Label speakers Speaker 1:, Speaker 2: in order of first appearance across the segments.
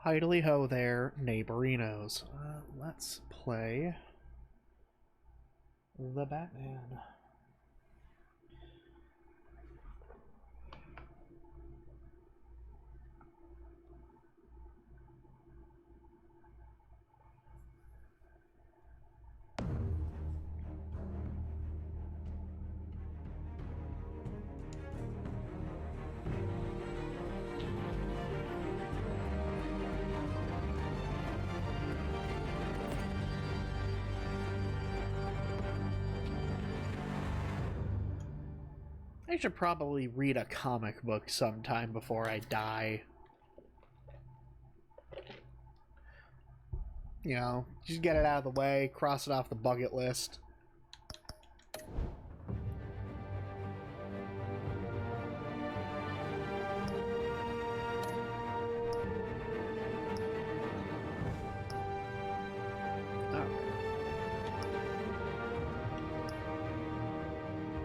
Speaker 1: Idly ho there, neighborinos. Let's play the Batman. I should probably read a comic book sometime before I die. You know, just get it out of the way, cross it off the bucket list.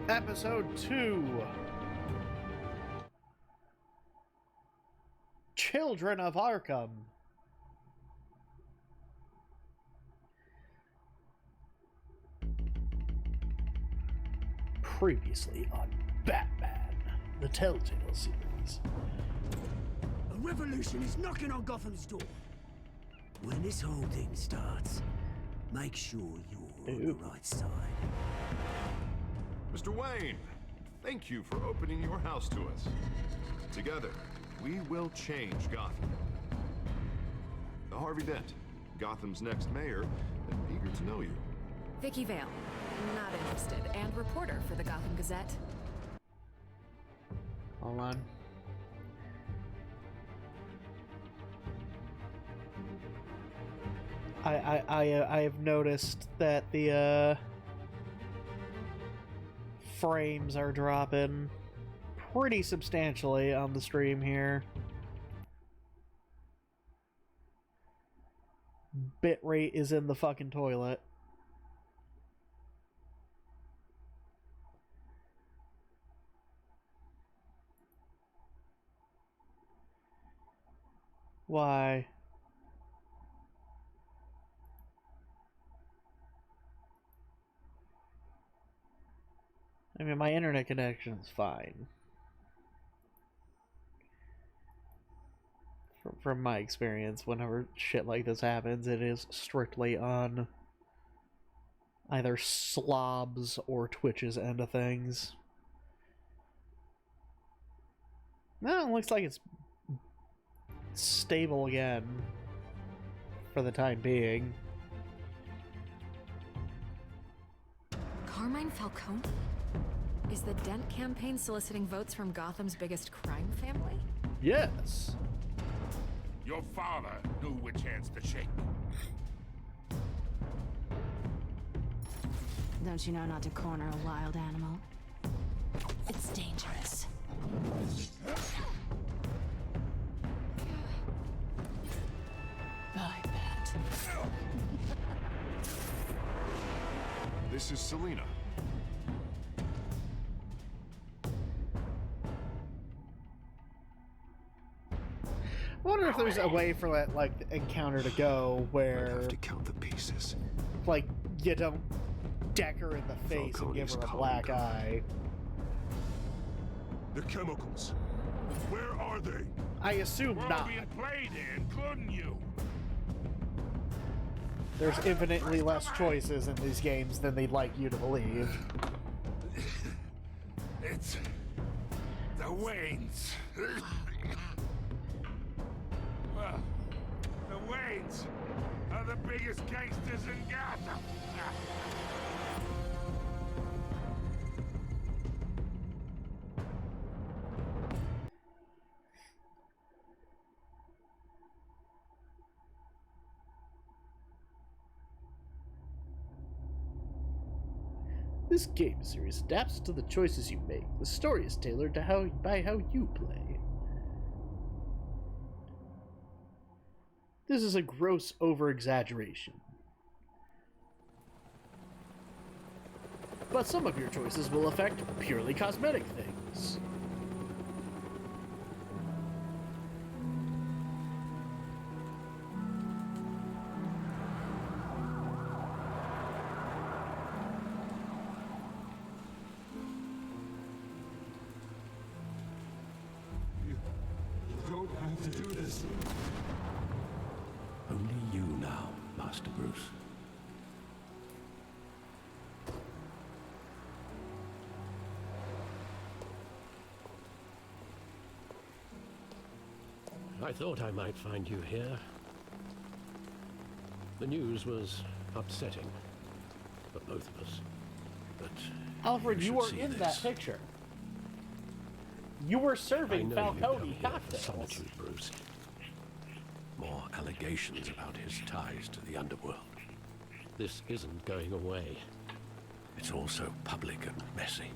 Speaker 1: Episode 2. Children of Arkham. Previously on Batman, the Telltale series.
Speaker 2: A revolution is knocking on Gotham's door. When this whole thing starts, make sure you're on the right side.
Speaker 3: Mr. Wayne, thank you for opening your house to us. Together, we will change Gotham. Harvey Dent, Gotham's next mayor, and eager to know you.
Speaker 4: Vicky Vale, not interested, and reporter for the Gotham Gazette.
Speaker 1: Hold on. I have noticed that the frames are dropping pretty substantially on the stream here. Bitrate is in the fucking toilet. Why? I mean, my internet connection's fine. From my experience, whenever shit like this happens, it is strictly on either Slob's or Twitch's end of things. No, it looks like it's stable again for the time being.
Speaker 4: Carmine Falcone? Is the Dent campaign soliciting votes from Gotham's biggest crime family?
Speaker 1: Yes.
Speaker 5: Your father knew which hands to shake.
Speaker 6: Don't you know not to corner a wild animal? It's dangerous. I bet.
Speaker 3: This is Selina.
Speaker 1: I wonder if there's a way for that, like, encounter to go where,
Speaker 7: I'd have to count the pieces.
Speaker 1: like, you don't deck her in the face and give her a black eye.
Speaker 5: The chemicals. Where are they?
Speaker 1: I assume
Speaker 5: We're all
Speaker 1: not.
Speaker 5: being played here, including you.
Speaker 1: There's infinitely less choices in these games than they'd like you to believe.
Speaker 5: It's the Waynes. Well, the Waynes are the biggest gangsters in Gotham.
Speaker 1: This game series adapts to the choices you make. The story is tailored to how you play. This is a gross over-exaggeration. But some of your choices will affect purely cosmetic things.
Speaker 2: see.
Speaker 8: Only you now, Master Bruce. I thought I might find you here. The news was upsetting for both of us. But
Speaker 1: Alfred, you
Speaker 8: should
Speaker 1: were
Speaker 8: see
Speaker 1: in
Speaker 8: this.
Speaker 1: that picture. You were
Speaker 8: I
Speaker 1: serving
Speaker 8: know you come
Speaker 1: Falcone
Speaker 8: here for
Speaker 1: cocktails.
Speaker 8: solitude, Bruce. More allegations about his ties to the underworld. This isn't going away. It's all so public and messy.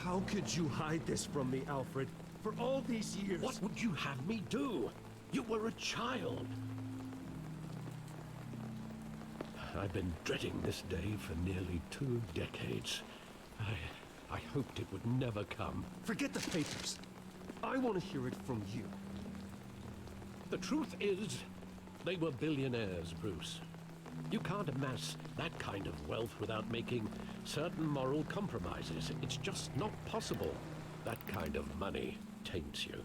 Speaker 9: How could you hide this from me, Alfred? For all these years.
Speaker 8: What would you have me do? You were a child. I've been dreading this day for nearly 2 decades. I hoped it would never come.
Speaker 9: Forget the papers. I want to hear it from you.
Speaker 8: The truth is, they were billionaires, Bruce. You can't amass that kind of wealth without making certain moral compromises. It's just not possible. That kind of money taints you.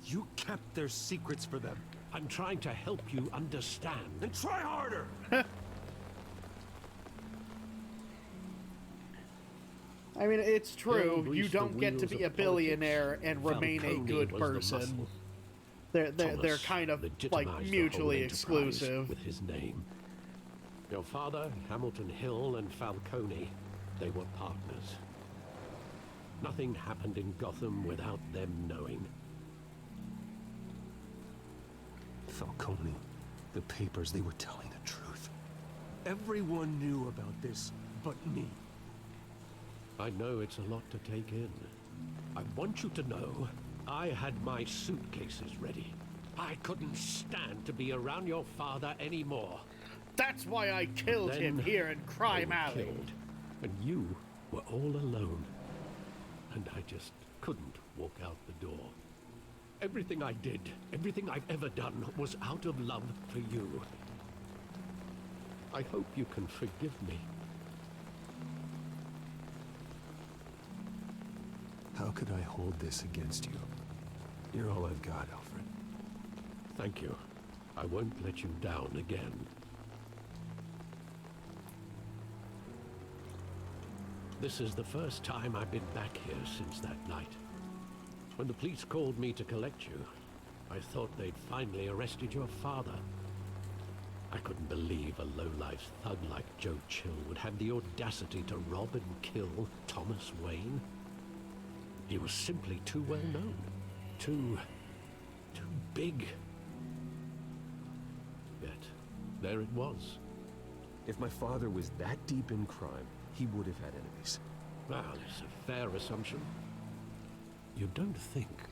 Speaker 9: You kept their secrets for them.
Speaker 8: I'm trying to help you understand.
Speaker 9: Then try harder!
Speaker 1: I mean, it's true.
Speaker 8: Bruce,
Speaker 1: You
Speaker 8: the
Speaker 1: don't get to
Speaker 8: wheels
Speaker 1: be a
Speaker 8: of
Speaker 1: billionaire and remain a
Speaker 8: Falcone
Speaker 1: good
Speaker 8: was the
Speaker 1: person.
Speaker 8: muscle.
Speaker 1: They're
Speaker 8: Thomas
Speaker 1: kind of like
Speaker 8: legitimized the
Speaker 1: mutually
Speaker 8: whole enterprise
Speaker 1: exclusive.
Speaker 8: with his name. Your father, Hamilton Hill, and Falcone, they were partners. Nothing happened in Gotham without them knowing.
Speaker 9: Falcone, the papers, they were telling the truth. Everyone knew about this but me.
Speaker 8: I know it's a lot to take in. I want you to know, I had my suitcases ready. I couldn't stand to be around your father anymore.
Speaker 1: That's why I killed
Speaker 8: Then
Speaker 1: him here in Crime
Speaker 8: they were
Speaker 1: Alley.
Speaker 8: killed, and you were all alone. And I just couldn't walk out the door. Everything I did, everything I've ever done, was out of love for you. I hope you can forgive me.
Speaker 9: How could I hold this against you? You're all I've got, Alfred.
Speaker 8: Thank you. I won't let you down again. This is the first time I've been back here since that night. When the police called me to collect you, I thought they'd finally arrested your father. I couldn't believe a low-life thug like Joe Chill would have the audacity to rob and kill Thomas Wayne. He was simply too well known. Too big. Yet, there it was.
Speaker 9: If my father was that deep in crime, he would have had enemies.
Speaker 8: Well, it's a fair assumption. You don't think.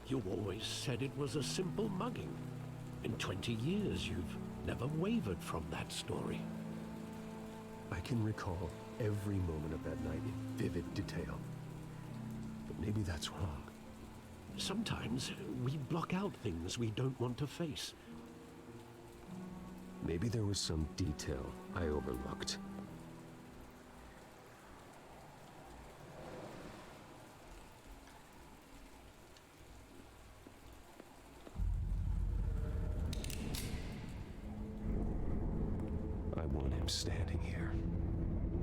Speaker 8: You always said it was a simple mugging. In 20 years, you've never wavered from that story.
Speaker 9: I can recall every moment of that night in vivid detail. But maybe that's wrong.
Speaker 8: Sometimes we block out things we don't want to face.
Speaker 9: Maybe there was some detail I overlooked. I want him standing here,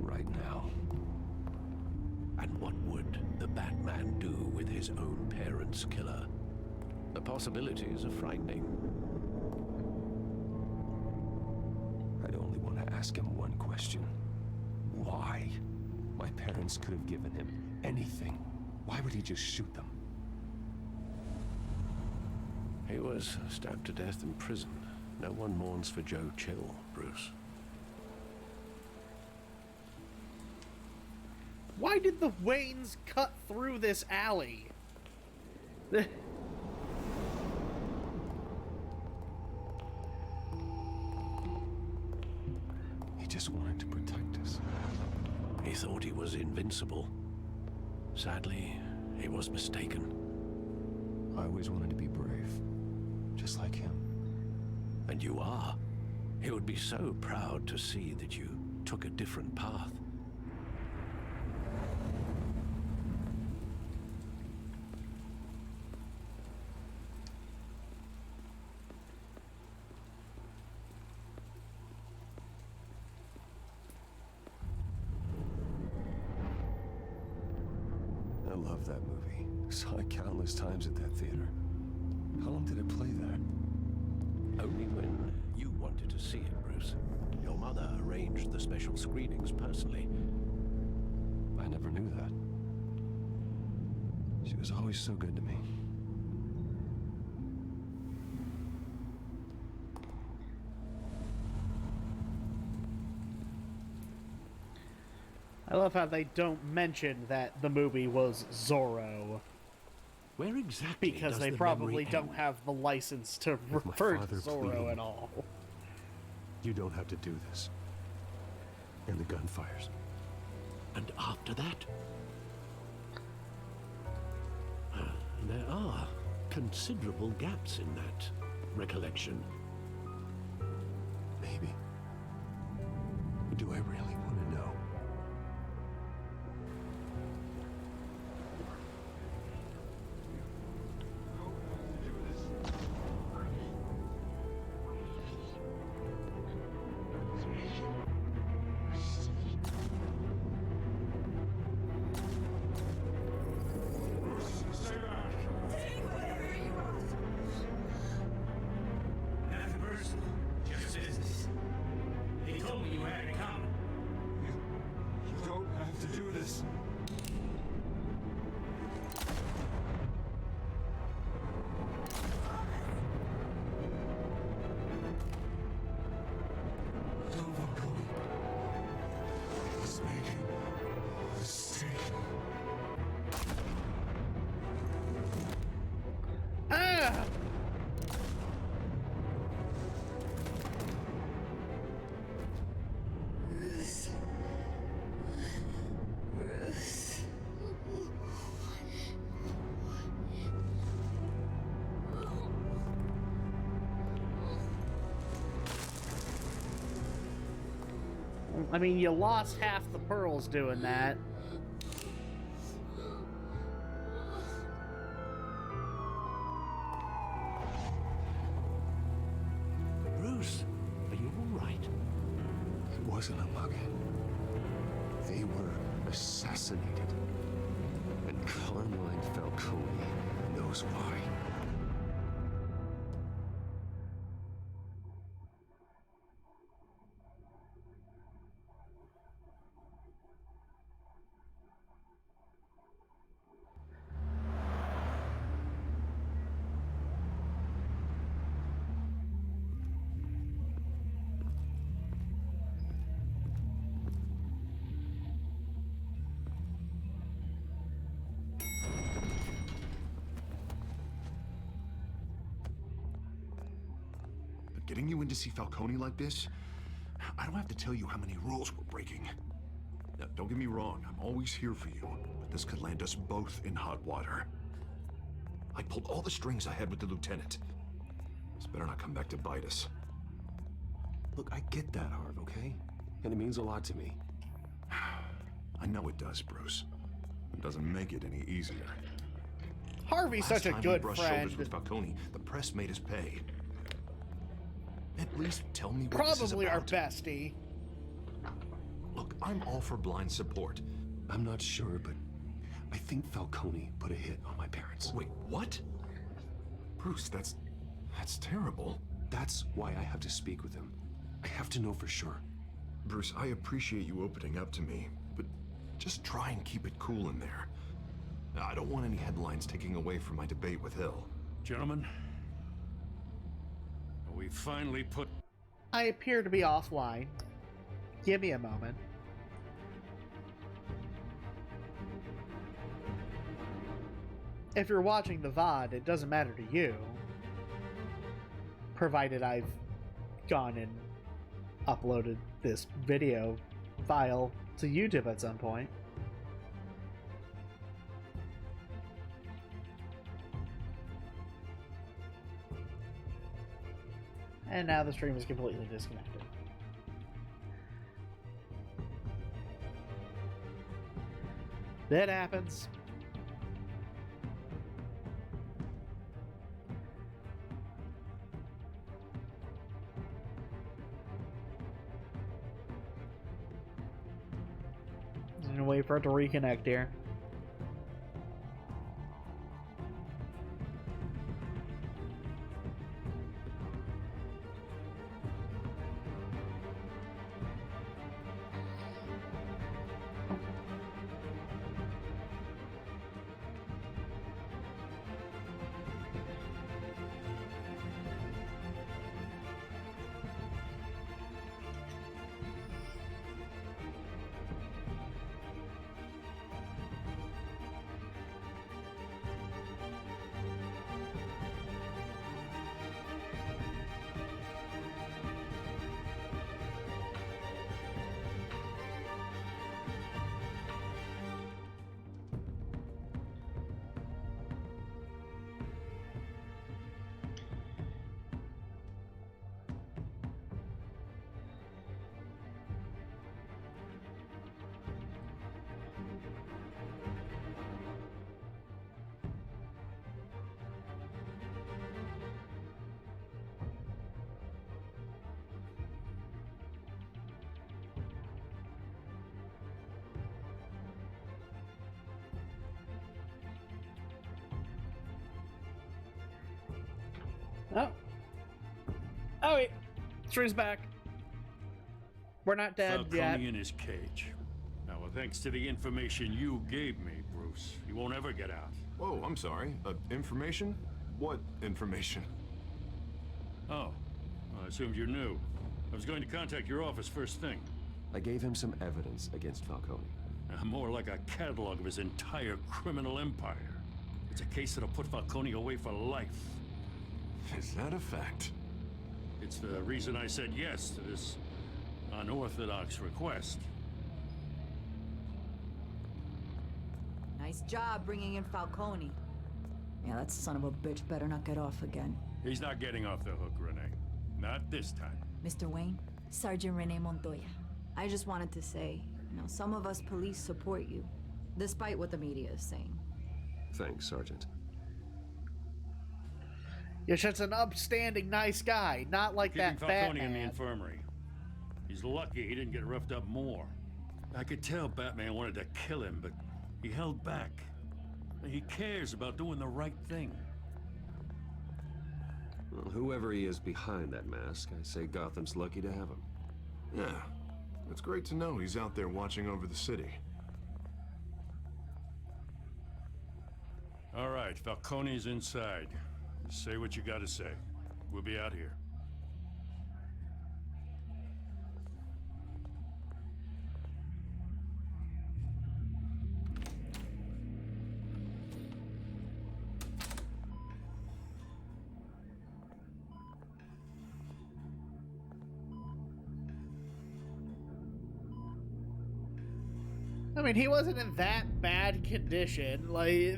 Speaker 9: right now.
Speaker 8: And what would the Batman do with his own parents' killer? The possibilities are frightening.
Speaker 9: I'd only want to ask him one question. Why? My parents could have given him anything. Why would he just shoot them?
Speaker 8: He was stabbed to death in prison. No one mourns for Joe Chill, Bruce.
Speaker 1: Why did the Waynes cut through this alley?
Speaker 9: He just wanted to protect us.
Speaker 8: He thought he was invincible. Sadly, he was mistaken.
Speaker 9: I always wanted to be brave, just like him.
Speaker 8: And you are. He would be so proud to see that you took a different path.
Speaker 9: love that movie. Saw it countless times at that theater. How long did it play there?
Speaker 8: Only when you wanted to see it, Bruce. Your mother arranged the special screenings personally.
Speaker 9: I never knew that. She was always so good to me.
Speaker 1: I love how they don't mention that the movie was Zorro.
Speaker 8: Where exactly
Speaker 1: Because
Speaker 8: does
Speaker 1: they
Speaker 8: the
Speaker 1: probably
Speaker 8: memory
Speaker 1: don't
Speaker 8: end?
Speaker 1: have the license to
Speaker 9: With my
Speaker 1: refer to
Speaker 9: father
Speaker 1: Zorro
Speaker 9: pleading.
Speaker 1: at all.
Speaker 9: You don't have to do this. And the gun fires.
Speaker 8: And after that? There are considerable gaps in that recollection.
Speaker 9: Maybe. But do I really want to know?
Speaker 2: Nothing personal, just business. He told me you had it coming.
Speaker 9: You don't have to do this. Don't walk away. He's making a mistake.
Speaker 1: Ah! I mean, you lost half the pearls doing that.
Speaker 8: Bruce, are you all right?
Speaker 9: It wasn't a mug. They were assassinated. And Carmine Falcone knows why.
Speaker 3: But getting you in to see Falcone like this, I don't have to tell you how many rules we're breaking. Now, don't get me wrong, I'm always here for you, but this could land us both in hot water. I pulled all the strings I had with the lieutenant. This better not come back to bite us.
Speaker 9: Look, I get that, Harv, okay? And it means a lot to me.
Speaker 3: I know it does, Bruce. It doesn't make it any easier.
Speaker 1: Harvey's
Speaker 3: Last
Speaker 1: such a
Speaker 3: time
Speaker 1: good
Speaker 3: we brushed
Speaker 1: friend.
Speaker 3: shoulders with Falcone, the press made us pay. At least tell me what this is
Speaker 1: Probably our
Speaker 3: about.
Speaker 1: bestie.
Speaker 3: Look, I'm all for blind support.
Speaker 9: I'm not sure, but I think Falcone put a hit on my parents.
Speaker 3: Wait, what? Bruce, that's terrible.
Speaker 9: That's why I have to speak with him. I have to know for sure.
Speaker 3: Bruce, I appreciate you opening up to me, but just try and keep it cool in there. I don't want any headlines taking away from my debate with Hill.
Speaker 5: Gentlemen, we finally put...
Speaker 1: I appear to be offline. Give me a moment. If you're watching the VOD, it doesn't matter to you. Provided I've gone and uploaded this video file to YouTube at some point. And now the stream is completely disconnected. That happens. I'm gonna wait for it to reconnect here. Mystery's back. We're not dead yet.
Speaker 10: Falcone in his cage. Now, well, thanks to the information you gave me, Bruce, he won't ever get out.
Speaker 3: Oh, I'm sorry. Information? What information?
Speaker 10: Oh, I assumed you knew. I was going to contact your office first thing.
Speaker 9: I gave him some evidence against Falcone.
Speaker 10: More like a catalog of his entire criminal empire. It's a case that'll put Falcone away for life.
Speaker 3: Is that a fact?
Speaker 10: It's the reason I said yes to this unorthodox request.
Speaker 11: Nice job bringing in Falcone. Yeah, that son of a bitch better not get off again.
Speaker 10: He's not getting off the hook, Renee. Not this time.
Speaker 11: Mr. Wayne, Sergeant Renee Montoya. I just wanted to say, some of us police support you, despite what the media is saying.
Speaker 9: Thanks, Sergeant.
Speaker 1: You're just an upstanding, nice guy, not like
Speaker 10: Keeping
Speaker 1: that
Speaker 10: Falcone in the
Speaker 1: Batman.
Speaker 10: infirmary. He's lucky he didn't get roughed up more. I could tell Batman wanted to kill him, but he held back. He cares about doing the right thing.
Speaker 9: Well, whoever he is behind that mask, I say Gotham's lucky to have him.
Speaker 3: Yeah. It's great to know he's out there watching over the city.
Speaker 10: All right, Falcone's inside. Just say what you gotta say. We'll be out here.
Speaker 1: I mean, he wasn't in that bad condition. Like,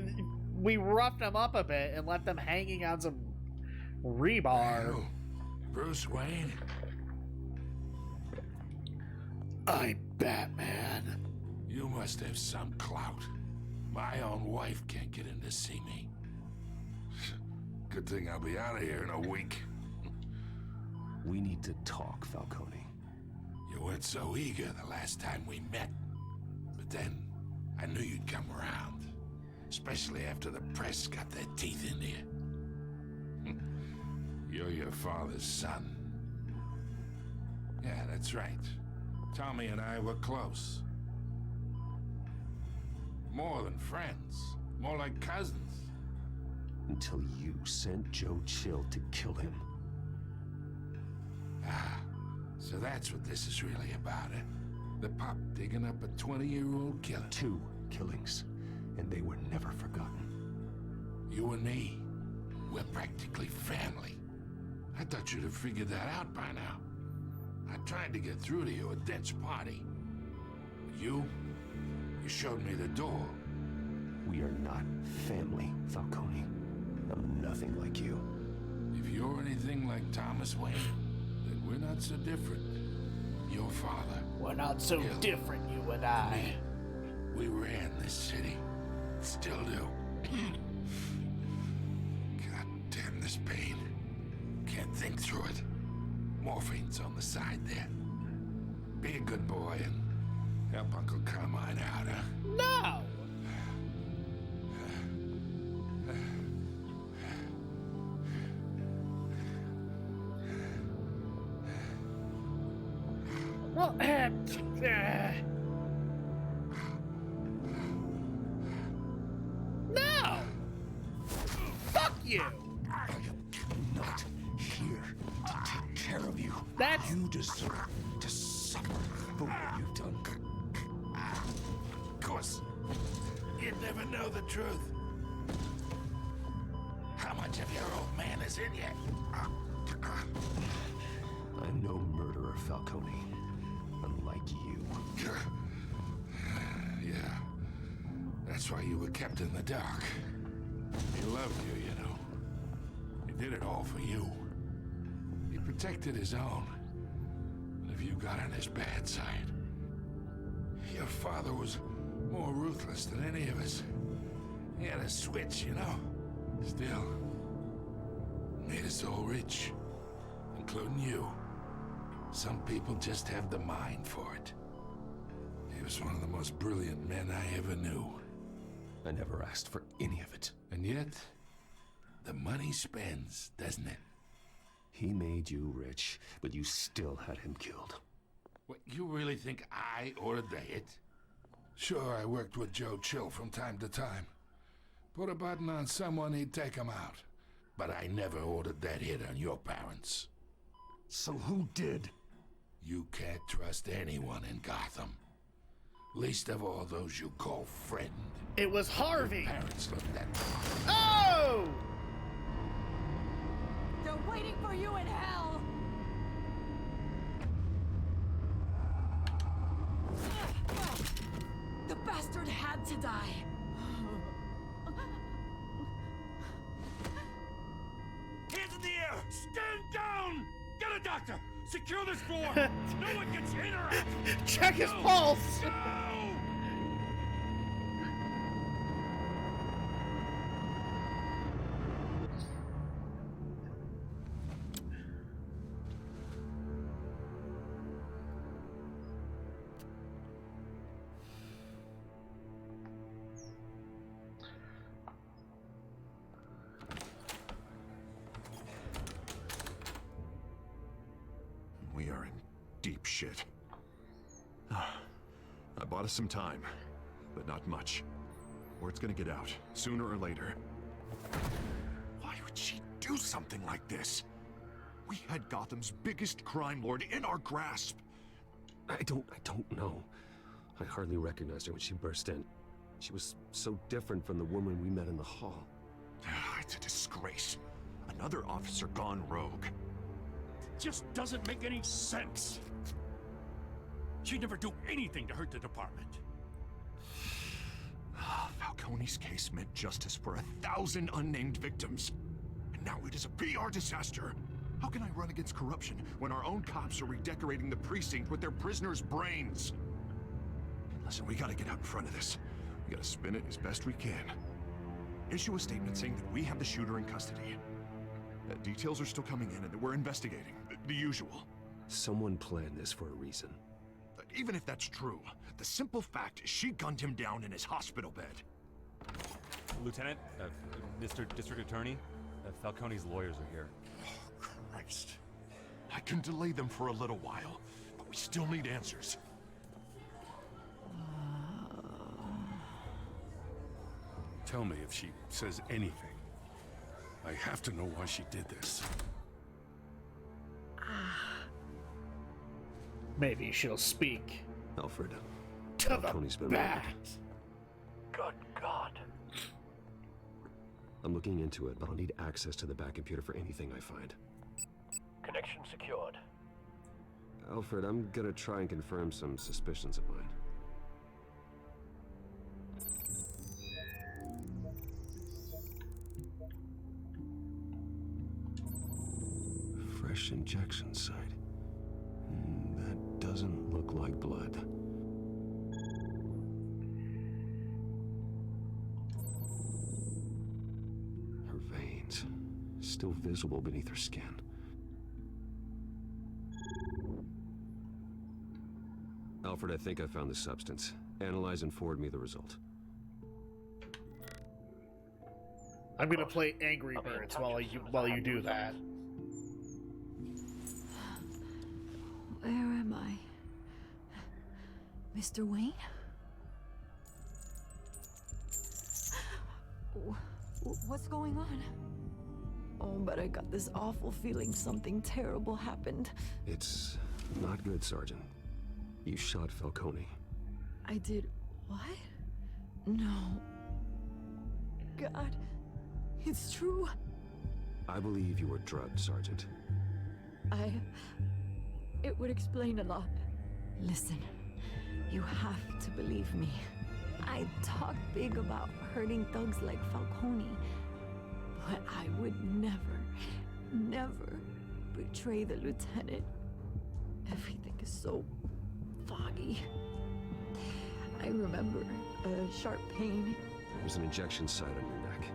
Speaker 1: we roughed him up a bit and left him hanging on some rebar.
Speaker 5: Oh, Bruce Wayne?
Speaker 1: I'm Batman.
Speaker 5: You must have some clout. My own wife can't get in to see me. Good thing I'll be out of here in a week.
Speaker 9: We need to talk, Falcone.
Speaker 5: You weren't so eager the last time we met. But then, I knew you'd come around. Especially after the press got their teeth into you. You're your father's son. Yeah, that's right. Tommy and I were close. More than friends. More like cousins.
Speaker 9: Until you sent Joe Chill to kill him.
Speaker 5: Ah, so that's what this is really about, eh? The pup digging up a 20-year-old killer.
Speaker 9: 2 killings, and they were never forgotten.
Speaker 5: You and me, we're practically family. I thought you'd have figured that out by now. I tried to get through to you at Dent's party. But you showed me the door.
Speaker 9: We are not family, Falcone. I'm nothing like you.
Speaker 5: If you're anything like Thomas Wayne, then we're not so different. Your father.
Speaker 1: We're not so different, you and I.
Speaker 5: We ran this city. Still do. God damn this pain. Can't think through it. Morphine's on the side there. Be a good boy and help Uncle Carmine out, huh?
Speaker 1: No! Well, no! Fuck you!
Speaker 9: I'm not here to take care of you.
Speaker 1: That's...
Speaker 9: You deserve to suffer for what you've done.
Speaker 5: Of course. You'd never know the truth. How much of your old man is in you?
Speaker 9: I'm no murderer, Falcone. Unlike you.
Speaker 5: Yeah. That's why you were kept in the dark. He loved you, you know. He did it all for you. He protected his own. But if you got on his bad side, your father was more ruthless than any of us. He had a switch, you know. Still, made us all rich, including you. Some people just have the mind for it. He was one of the most brilliant men I ever knew.
Speaker 9: I never asked for any of it.
Speaker 5: And yet, the money spends, doesn't it?
Speaker 9: He made you rich, but you still had him killed.
Speaker 5: What, you really think I ordered the hit? Sure, I worked with Joe Chill from time to time. Put a button on someone, he'd take him out. But I never ordered that hit on your parents.
Speaker 3: So who did?
Speaker 5: You can't trust anyone in Gotham. Least of all those you call friend.
Speaker 1: It was Harvey!
Speaker 5: Your parents looked at me.
Speaker 1: Oh!
Speaker 11: They're waiting for you in hell! The bastard had to die.
Speaker 10: Hands in the air! Stand down! Get a doctor! Secure this floor! No one gets in or out!
Speaker 1: Check his pulse!
Speaker 10: Go!
Speaker 3: We are in deep shit. I bought us some time, but not much. Word's gonna get out, sooner or later. Why would she do something like this? We had Gotham's biggest crime lord in our grasp.
Speaker 9: I don't know. I hardly recognized her when she burst in. She was so different from the woman we met in the hall.
Speaker 3: It's a disgrace. Another officer gone rogue.
Speaker 10: Just doesn't make any sense. She'd never do anything to hurt the department.
Speaker 3: Falcone's case meant justice for 1,000 unnamed victims. And now it is a PR disaster. How can I run against corruption when our own cops are redecorating the precinct with their prisoners' brains? Listen, we gotta get out in front of this. We gotta spin it as best we can. Issue a statement saying that we have the shooter in custody. Details are still coming in and that we're investigating. The usual.
Speaker 9: Someone planned this for a reason.
Speaker 3: Even if that's true, the simple fact is she gunned him down in his hospital bed.
Speaker 12: Lieutenant, Mr. District Attorney, Falcone's lawyers are here.
Speaker 3: Oh, Christ. I can delay them for a little while, but we still need answers.
Speaker 10: Tell me if she says anything. I have to know why she did this.
Speaker 1: Maybe she'll speak.
Speaker 9: Alfred,
Speaker 1: To
Speaker 9: Falcone's
Speaker 1: the
Speaker 9: been
Speaker 1: bat!
Speaker 9: murdered.
Speaker 1: Good God.
Speaker 9: I'm looking into it, but I'll need access to the back computer for anything I find.
Speaker 13: Connection secured.
Speaker 9: Alfred, I'm gonna try and confirm some suspicions of mine. Fresh injection site. That doesn't look like blood. Her veins, still visible beneath her skin. Alfred, I think I found the substance. Analyze and forward me the result.
Speaker 1: I'm gonna play Angry Birds while you do that.
Speaker 11: Where am I? Mr. Wayne? What's going on? Oh, but I got this awful feeling something terrible happened.
Speaker 9: It's not good, Sergeant. You shot Falcone.
Speaker 11: I did what? No. God, it's true.
Speaker 9: I believe you were drugged, Sergeant.
Speaker 11: It would explain a lot. Listen, you have to believe me. I talked big about hurting thugs like Falcone, but I would never betray the lieutenant. Everything is so foggy. I remember a sharp pain.
Speaker 9: There was an injection site on your neck.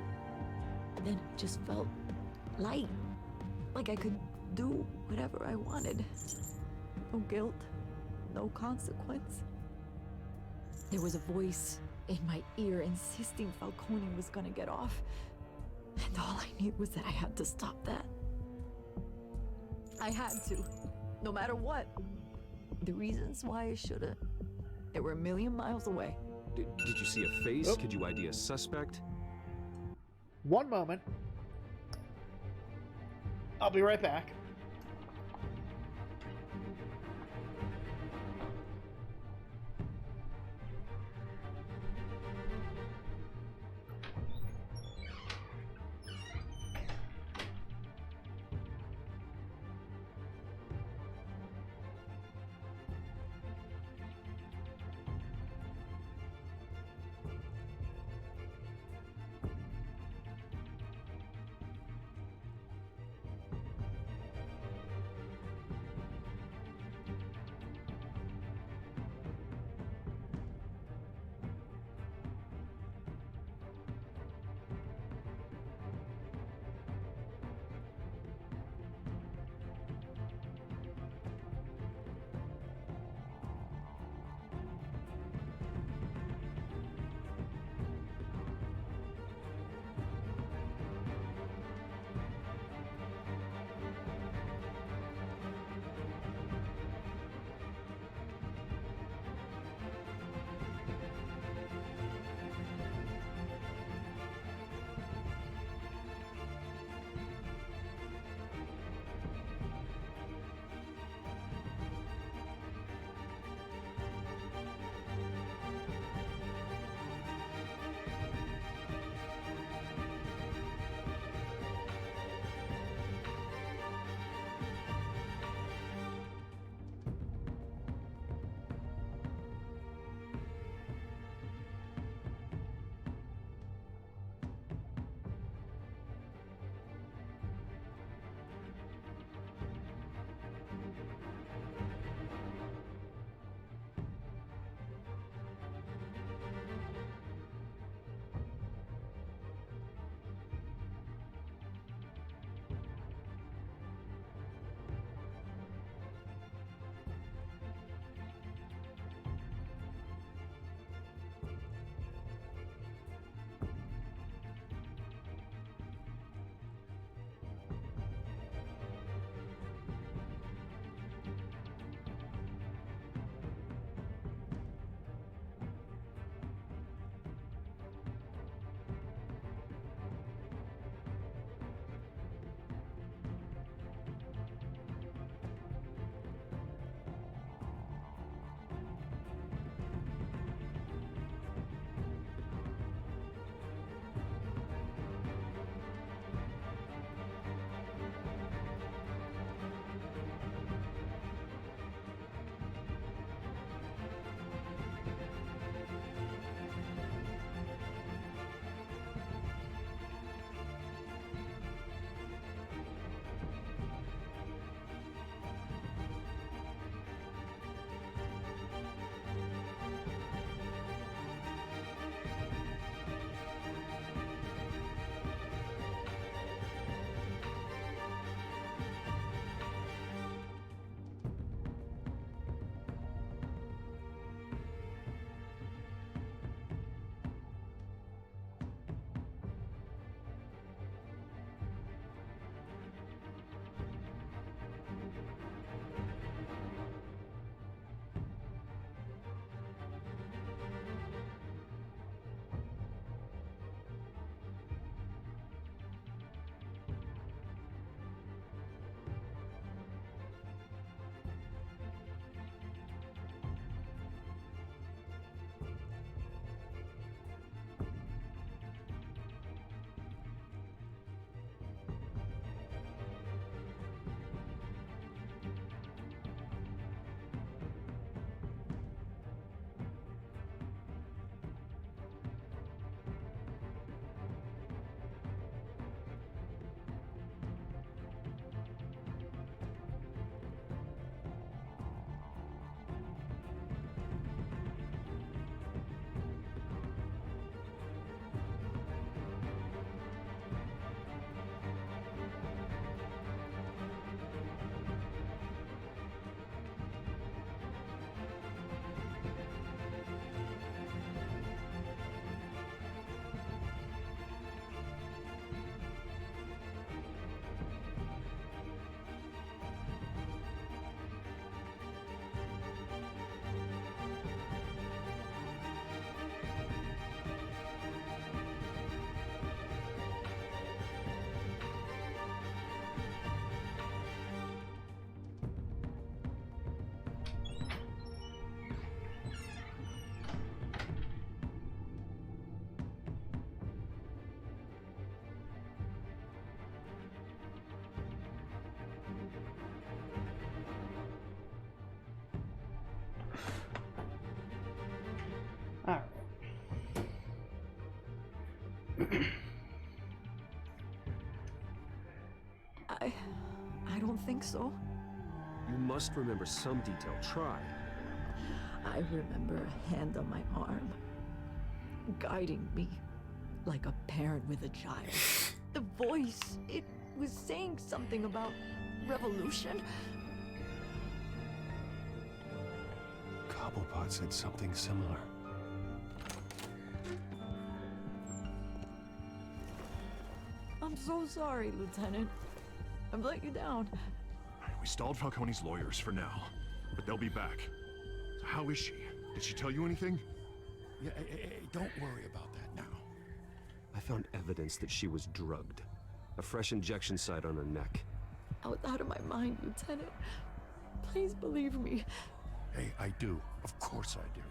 Speaker 11: Then it just felt light, like I could do whatever I wanted. No guilt, no consequence. There was a voice in my ear insisting Falcone was gonna get off. And all I knew was that I had to stop that. I had to. No matter what. The reasons why I should've, they were a million miles away.
Speaker 7: Did you see a face?
Speaker 1: Oh.
Speaker 7: Could you ID a suspect?
Speaker 1: One moment. I'll be right back.
Speaker 11: I don't think so.
Speaker 7: You must remember some detail. Try.
Speaker 11: I remember a hand on my arm, guiding me like a parent with a child. The voice, it was saying something about revolution.
Speaker 9: Cobblepot said something similar.
Speaker 11: I'm so sorry, Lieutenant. I've let you down.
Speaker 3: We stalled Falcone's lawyers for now, but they'll be back. So how is she? Did she tell you anything?
Speaker 10: Yeah, hey, don't worry about that now.
Speaker 7: I found evidence that she was drugged. A fresh injection site on her neck.
Speaker 11: I was out of my mind, Lieutenant. Please believe me.
Speaker 10: Hey, I do. Of course I do.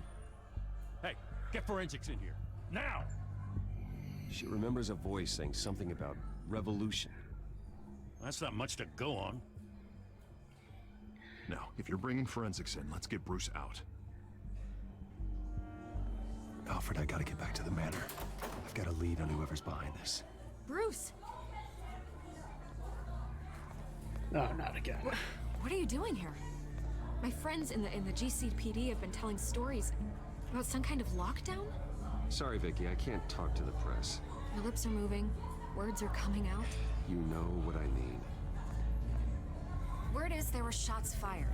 Speaker 10: Hey, get forensics in here. Now!
Speaker 9: She remembers a voice saying something about revolution.
Speaker 10: That's not much to go on.
Speaker 3: Now, if you're bringing forensics in, let's get Bruce out.
Speaker 9: Alfred, I gotta get back to the manor. I've got a lead on whoever's behind this.
Speaker 4: Bruce!
Speaker 1: No, not again.
Speaker 4: What are you doing here? My friends in the GCPD have been telling stories about some kind of lockdown?
Speaker 7: Sorry, Vicky, I can't talk to the press.
Speaker 4: Your lips are moving. Words are coming out.
Speaker 7: You know what I mean.
Speaker 4: Word is there were shots fired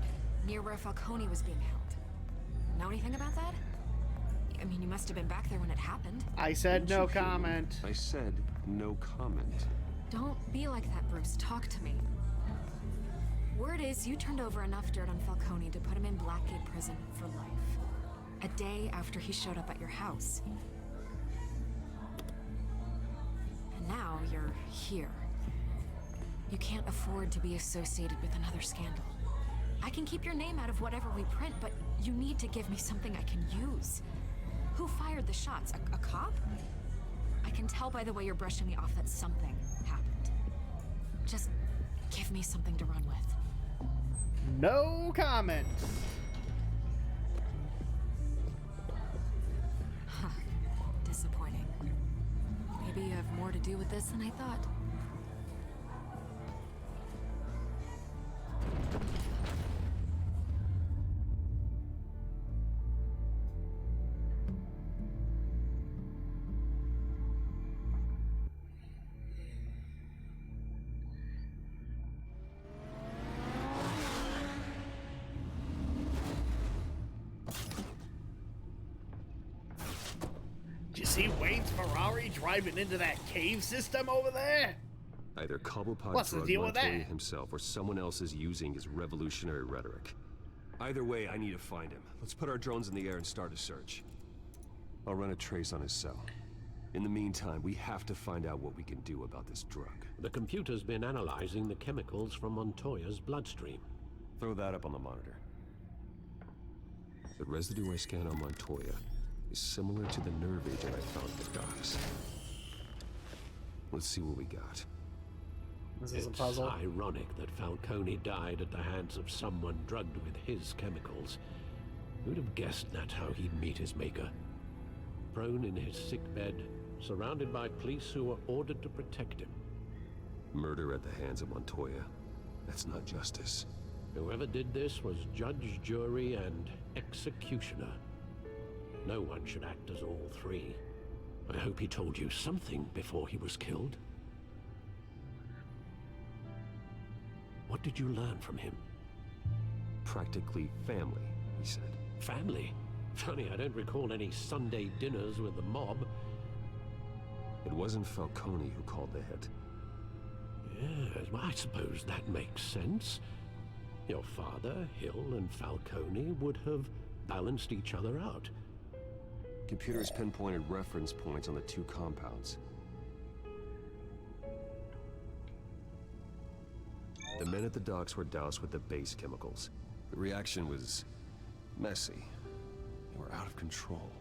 Speaker 4: near where Falcone was being held. Know anything about that? I mean, you must have been back there when it happened.
Speaker 1: I said no comment.
Speaker 7: I said no comment.
Speaker 4: Don't be like that, Bruce. Talk to me. Word is you turned over enough dirt on Falcone to put him in Blackgate Prison for life. A day after he showed up at your house. And now you're here. You can't afford to be associated with another scandal. I can keep your name out of whatever we print, but you need to give me something I can use. Who fired the shots? A cop? I can tell by the way you're brushing me off that something happened. Just give me something to run with.
Speaker 1: No comment.
Speaker 4: Huh. Disappointing. Maybe you have more to do with this than I thought.
Speaker 1: Did you see Wayne's Ferrari driving into that cave system over there?
Speaker 7: Either Cobblepot
Speaker 1: What's the
Speaker 7: drugged
Speaker 1: deal with
Speaker 7: Montoya
Speaker 1: that?
Speaker 7: himself, or someone else is using his revolutionary rhetoric. Either way, I need to find him. Let's put our drones in the air and start a search. I'll run a trace on his cell. In the meantime, we have to find out what we can do about this drug.
Speaker 8: The computer's been analyzing the chemicals from Montoya's bloodstream.
Speaker 9: Throw that up on the monitor.
Speaker 7: The residue I scan on Montoya is similar to the nerve agent I found at the docks. Let's see what we got.
Speaker 1: This is a
Speaker 8: It's
Speaker 1: puzzle.
Speaker 8: ironic that Falcone died at the hands of someone drugged with his chemicals. Who'd have guessed that's how he'd meet his maker? Prone in his sickbed, surrounded by police who were ordered to protect him.
Speaker 7: Murder at the hands of Montoya. That's not justice.
Speaker 8: Whoever did this was judge, jury, and executioner. No one should act as all three. I hope he told you something before he was killed. What did you learn from him?
Speaker 7: Practically family, he said.
Speaker 8: Family? Funny, I don't recall any Sunday dinners with the mob.
Speaker 7: It wasn't Falcone who called the hit.
Speaker 8: Yes, well, I suppose that makes sense. Your father, Hill, and Falcone would have balanced each other out.
Speaker 7: Computers pinpointed reference points on the two compounds. The men at the docks were doused with the base chemicals.
Speaker 9: The reaction was messy. They were out of control.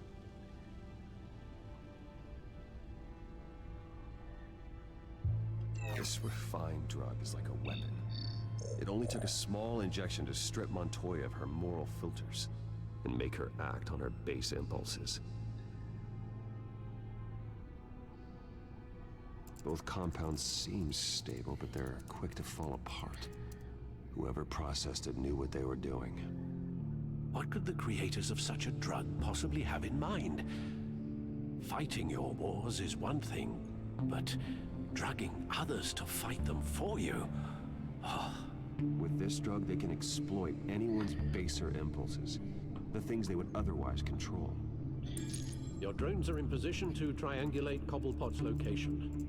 Speaker 9: This refined drug is like a weapon. It only took a small injection to strip Montoya of her moral filters and make her act on her base impulses.
Speaker 7: Both compounds seem stable, but they're quick to fall apart. Whoever processed it knew what they were doing.
Speaker 8: What could the creators of such a drug possibly have in mind? Fighting your wars is one thing, but drugging others to fight them for you? Oh.
Speaker 7: With this drug, they can exploit anyone's baser impulses, the things they would otherwise control.
Speaker 8: Your drones are in position to triangulate Cobblepot's location.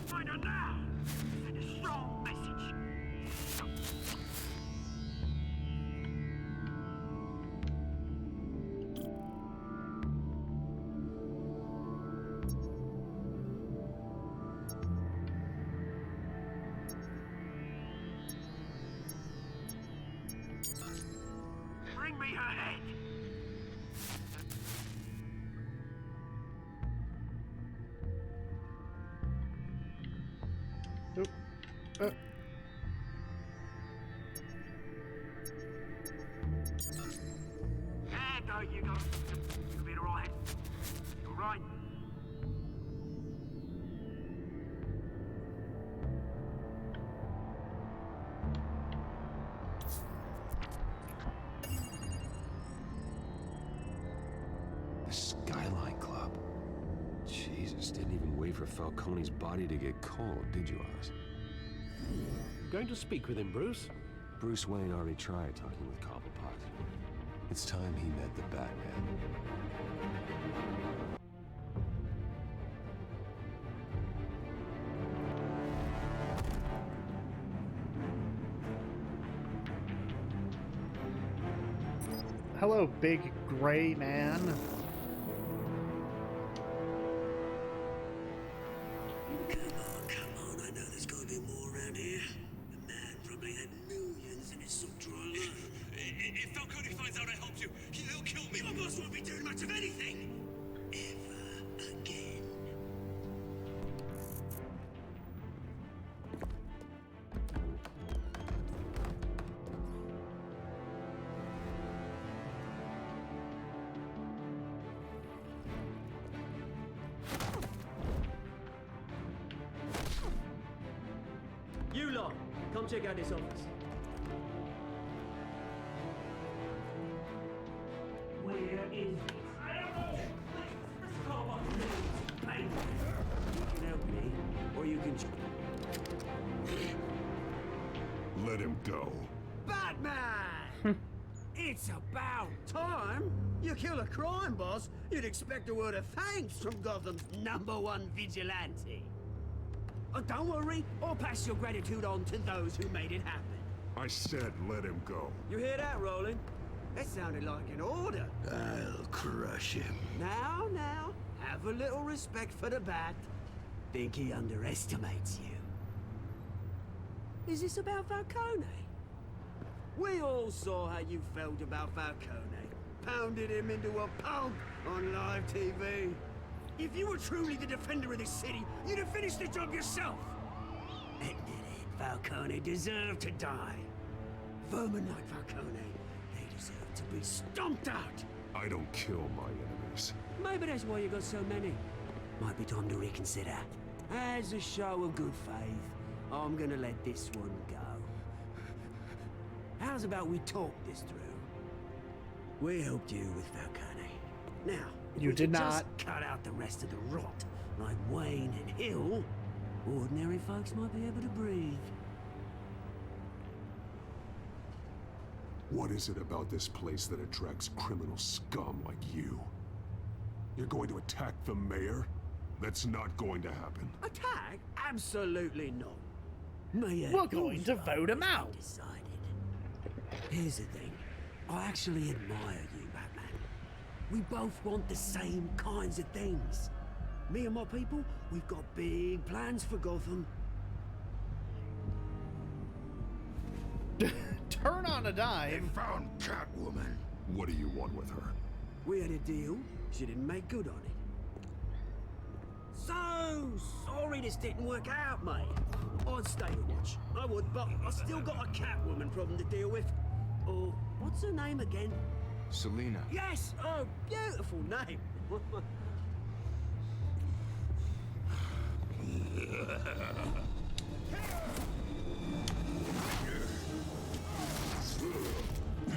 Speaker 2: Find her now! Send a strong message! Bring me her head!
Speaker 1: Oop.
Speaker 2: There you go. You'll be alright. You're right.
Speaker 7: The Skyline Club. Jesus, didn't even wait for Falcone's body to get cold, did you, Oz?
Speaker 8: Going to speak with him, Bruce?
Speaker 7: Bruce Wayne already tried talking with Cobblepot. It's time he met the Batman.
Speaker 1: Hello, big gray man.
Speaker 2: Come on, I know there's gotta be more around here. The man probably had millions in his suture alone. If Falcone finds out I helped you, he'll kill me. Your boss won't be doing much of anything. Ever again.
Speaker 14: You lot, come check out this office.
Speaker 2: Where is it? I don't know. Let's call up the names. You can help me, or you can...
Speaker 3: Let him go.
Speaker 2: Batman! It's about time. You kill a crime boss, you'd expect a word of thanks from Gotham's #1 vigilante. Oh, don't worry, I'll pass your gratitude on to those who made it happen.
Speaker 3: I said let him go.
Speaker 2: You hear that, Roland? That sounded like an order.
Speaker 3: I'll crush him.
Speaker 2: Now, have a little respect for the Bat. Think he underestimates you. Is this about Falcone? We all saw how you felt about Falcone. Pounded him into a pulp on live TV. If you were truly the defender of this city, you'd have finished the job yourself. Admit it, Falcone deserved to die. Vermin like Falcone, they deserve to be stomped out.
Speaker 3: I don't kill my enemies.
Speaker 2: Maybe that's why you got so many. Might be time to reconsider. As a show of good faith, I'm gonna let this one go. How's about we talk this through? We helped you with Falcone. Now, if
Speaker 1: You
Speaker 2: we
Speaker 1: did
Speaker 2: could
Speaker 1: not.
Speaker 2: just cut out the rest of the rot, like Wayne and Hill, ordinary folks might be able to breathe.
Speaker 3: What is it about this place that attracts criminal scum like you? You're going to attack the mayor? That's not going to happen.
Speaker 2: Attack? Absolutely not. Mayor
Speaker 1: We're going to vote him out.
Speaker 2: Decided. Here's the thing. I actually admire you, Batman. We both want the same kinds of things. Me and my people, we've got big plans for Gotham.
Speaker 1: Turn on a
Speaker 5: They
Speaker 1: dime.
Speaker 5: found Catwoman.
Speaker 3: What do you want with her?
Speaker 2: We had a deal. She didn't make good on it. So sorry this didn't work out, mate. I'd stay to watch. I would, but I still got a Catwoman problem to deal with. Oh, what's her name again?
Speaker 15: Selina.
Speaker 2: Yes! Oh, beautiful name.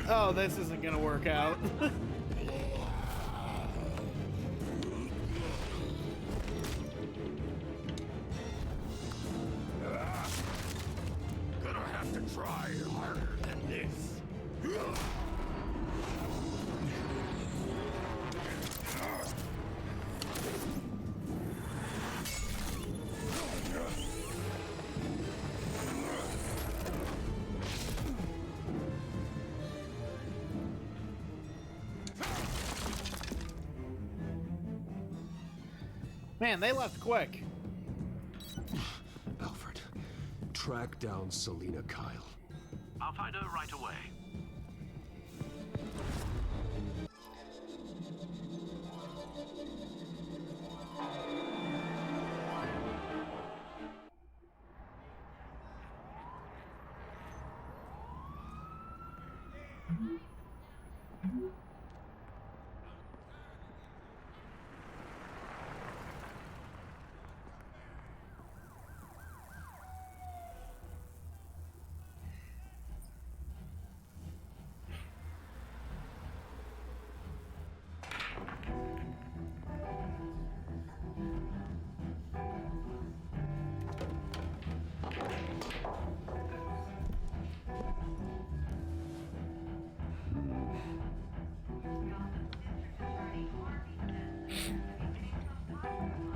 Speaker 1: Oh, this isn't gonna work out.
Speaker 5: Gonna have to try harder than this.
Speaker 1: Man, they left quick.
Speaker 7: Alfred, track down Selina Kyle.
Speaker 13: I'll find her right away.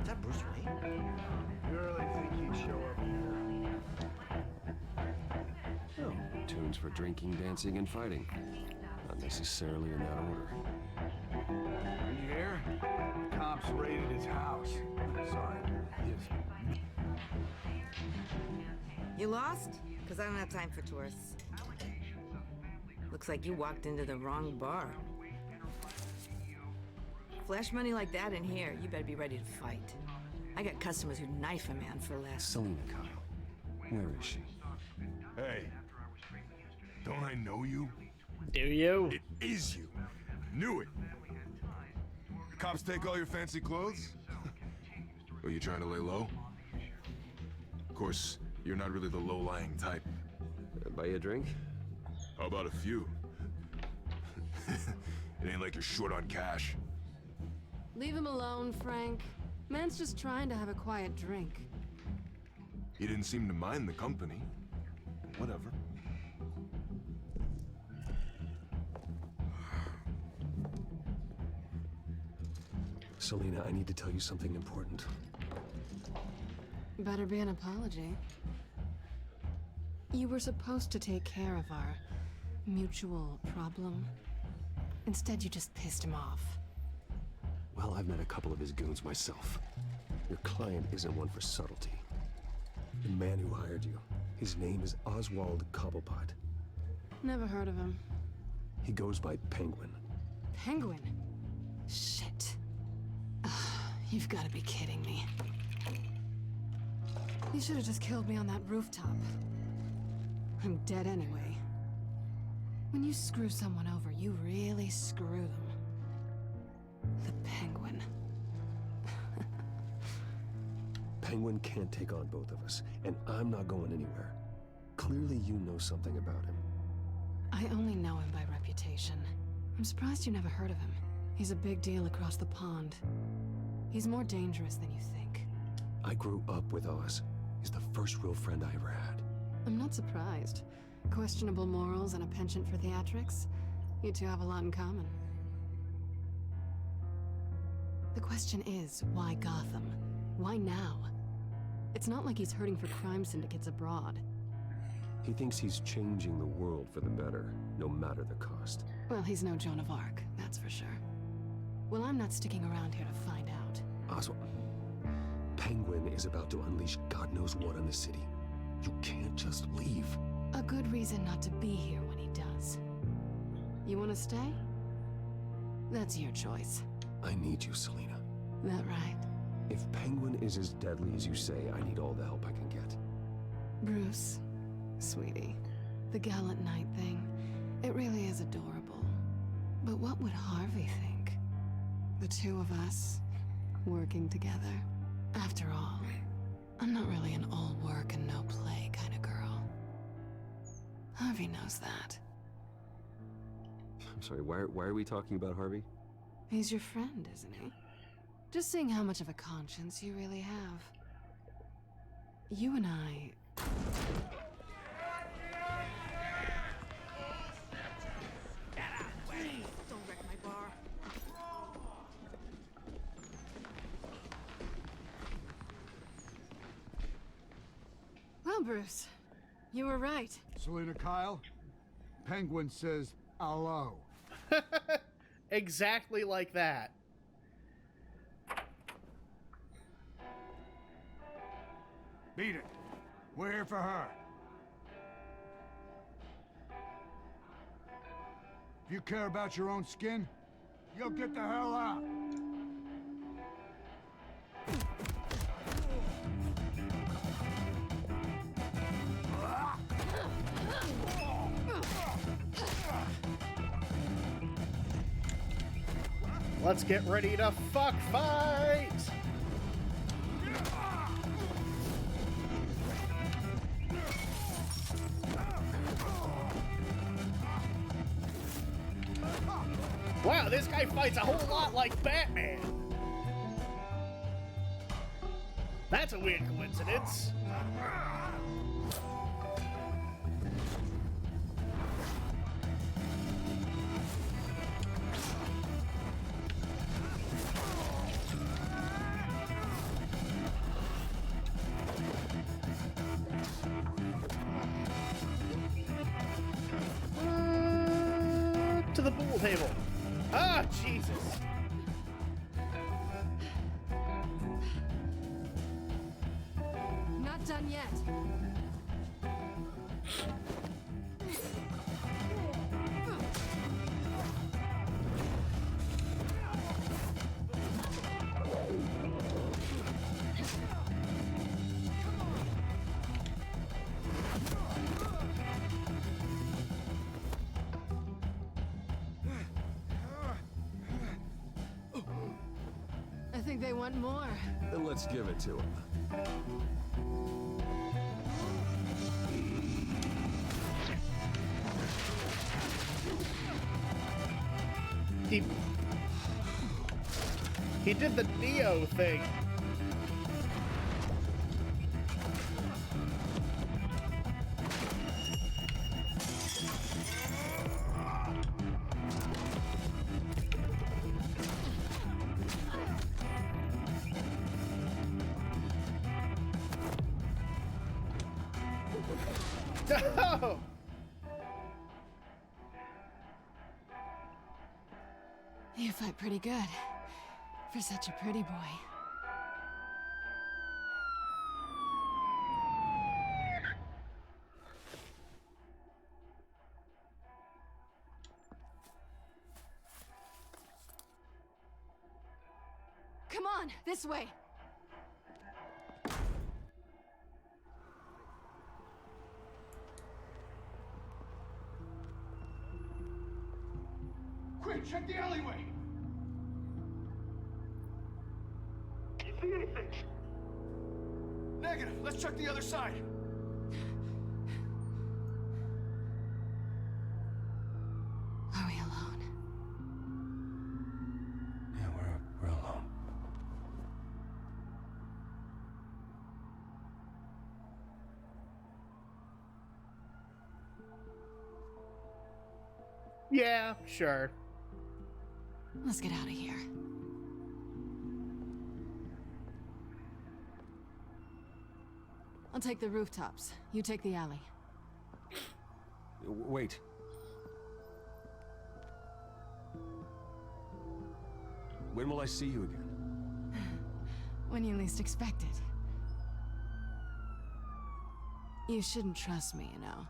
Speaker 15: Is that Bruce Wayne?
Speaker 16: You really think he'd show up here?
Speaker 7: Oh, tunes for drinking, dancing, and fighting. Not necessarily in that order.
Speaker 16: Did you hear? Cops raided his house. Sorry. Yes.
Speaker 17: You lost? Because I don't have time for tourists. Looks like you walked into the wrong bar. Flash money like that in here, you better be ready to fight. I got customers who knife a man for less.
Speaker 7: Selina Kyle. Where is she?
Speaker 5: Hey, don't I know you?
Speaker 1: Do you?
Speaker 5: It is you. Knew it. Cops take all your fancy clothes? Are you trying to lay low? Of course, you're not really the low-lying type.
Speaker 7: Buy you a drink?
Speaker 5: How about a few? It ain't like you're short on cash.
Speaker 18: Leave him alone, Frank. Man's just trying to have a quiet drink.
Speaker 5: He didn't seem to mind the company. Whatever.
Speaker 7: Selina, I need to tell you something important.
Speaker 18: Better be an apology. You were supposed to take care of our mutual problem. Instead, you just pissed him off.
Speaker 7: Well, I've met a couple of his goons myself. Your client isn't one for subtlety. The man who hired you, his name is Oswald Cobblepot.
Speaker 18: Never heard of him.
Speaker 7: He goes by Penguin.
Speaker 18: Penguin? Shit. Ugh, you've got to be kidding me. You should have just killed me on that rooftop. I'm dead anyway. When you screw someone over, you really screw them. The Penguin.
Speaker 7: Penguin can't take on both of us, and I'm not going anywhere. Clearly you know something about him.
Speaker 18: I only know him by reputation. I'm surprised you never heard of him. He's a big deal across the pond. He's more dangerous than you think.
Speaker 7: I grew up with Oz. He's the first real friend I ever had.
Speaker 18: I'm not surprised. Questionable morals and a penchant for theatrics. You two have a lot in common. The question is, why Gotham? Why now? It's not like he's hurting for crime syndicates abroad.
Speaker 7: He thinks he's changing the world for the better, no matter the cost.
Speaker 18: Well, he's no Joan of Arc, that's for sure. Well, I'm not sticking around here to find out.
Speaker 7: Oswald, Penguin is about to unleash God knows what on the city. You can't just leave.
Speaker 18: a good reason not to be here when he does. You want to stay? That's your choice.
Speaker 7: I need you, Selina.
Speaker 18: That right?
Speaker 7: If Penguin is as deadly as you say, I need all the help I can get.
Speaker 18: Bruce, sweetie, the gallant knight thing, it really is adorable. But what would Harvey think? The two of us, working together. After all, I'm not really an all work and no play kind of girl. Harvey knows that.
Speaker 7: I'm sorry, why are we talking about Harvey?
Speaker 18: He's your friend, isn't he? Just seeing how much of a conscience you really have. You and I...
Speaker 17: Don't wreck my bar.
Speaker 18: Well, Bruce, you were right.
Speaker 16: Selina Kyle, Penguin says hello.
Speaker 1: Exactly like that.
Speaker 16: Beat it. We're here for her. If you care about your own skin, you'll get the hell out.
Speaker 1: Let's get ready to fuck fight! Wow, this guy fights a whole lot like Batman. That's a weird coincidence. To the pool table. Ah, Jesus.
Speaker 18: Not done yet. I think they want more.
Speaker 7: Then let's give it to him.
Speaker 1: He did the Neo thing. No!
Speaker 18: You fight pretty good. For such a pretty boy. Come on, this way.
Speaker 16: Quick, check the alleyway!
Speaker 13: You see anything?
Speaker 16: Negative. Let's check the other side.
Speaker 18: Are we alone?
Speaker 9: Yeah, we're alone.
Speaker 1: Yeah, sure.
Speaker 18: Let's get out of here. I'll take the rooftops. You take the alley.
Speaker 7: Wait. When will I see you again?
Speaker 18: When you least expect it. You shouldn't trust me, you know.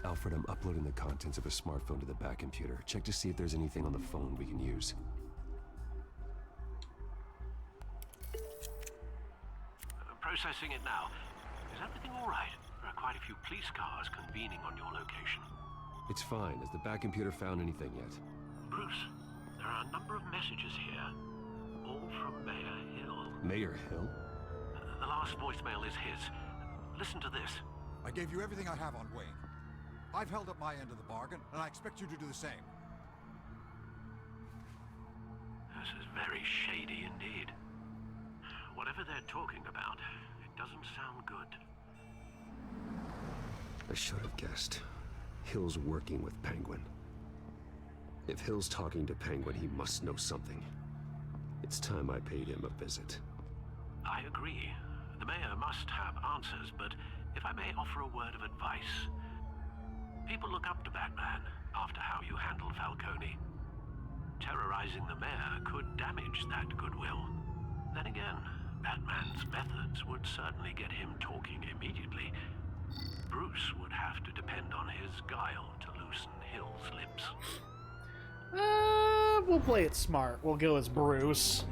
Speaker 7: Alfred, I'm uploading the contents of a smartphone to the back computer. Check to see if there's anything on the phone we can use.
Speaker 8: Processing it now. Is everything all right? There are quite a few police cars convening on your location.
Speaker 7: It's fine. Has the back computer found anything yet?
Speaker 8: Bruce, there are a number of messages here, all from Mayor Hill.
Speaker 7: Mayor Hill?
Speaker 8: The last voicemail is his. Listen to this.
Speaker 19: I gave you everything I have on Wayne. I've held up my end of the bargain, and I expect you to do the same.
Speaker 8: This is very shady indeed. Whatever they're talking about, it doesn't sound good.
Speaker 7: I should have guessed. Hill's working with Penguin. If Hill's talking to Penguin, he must know something. It's time I paid him a visit.
Speaker 8: I agree. The mayor must have answers, but if I may offer a word of advice. People look up to Batman after how you handled Falcone. Terrorizing the mayor could damage that goodwill. Then again, Batman's methods would certainly get him talking immediately. Bruce would have to depend on his guile to loosen Hill's lips.
Speaker 1: We'll play it smart. We'll go as Bruce.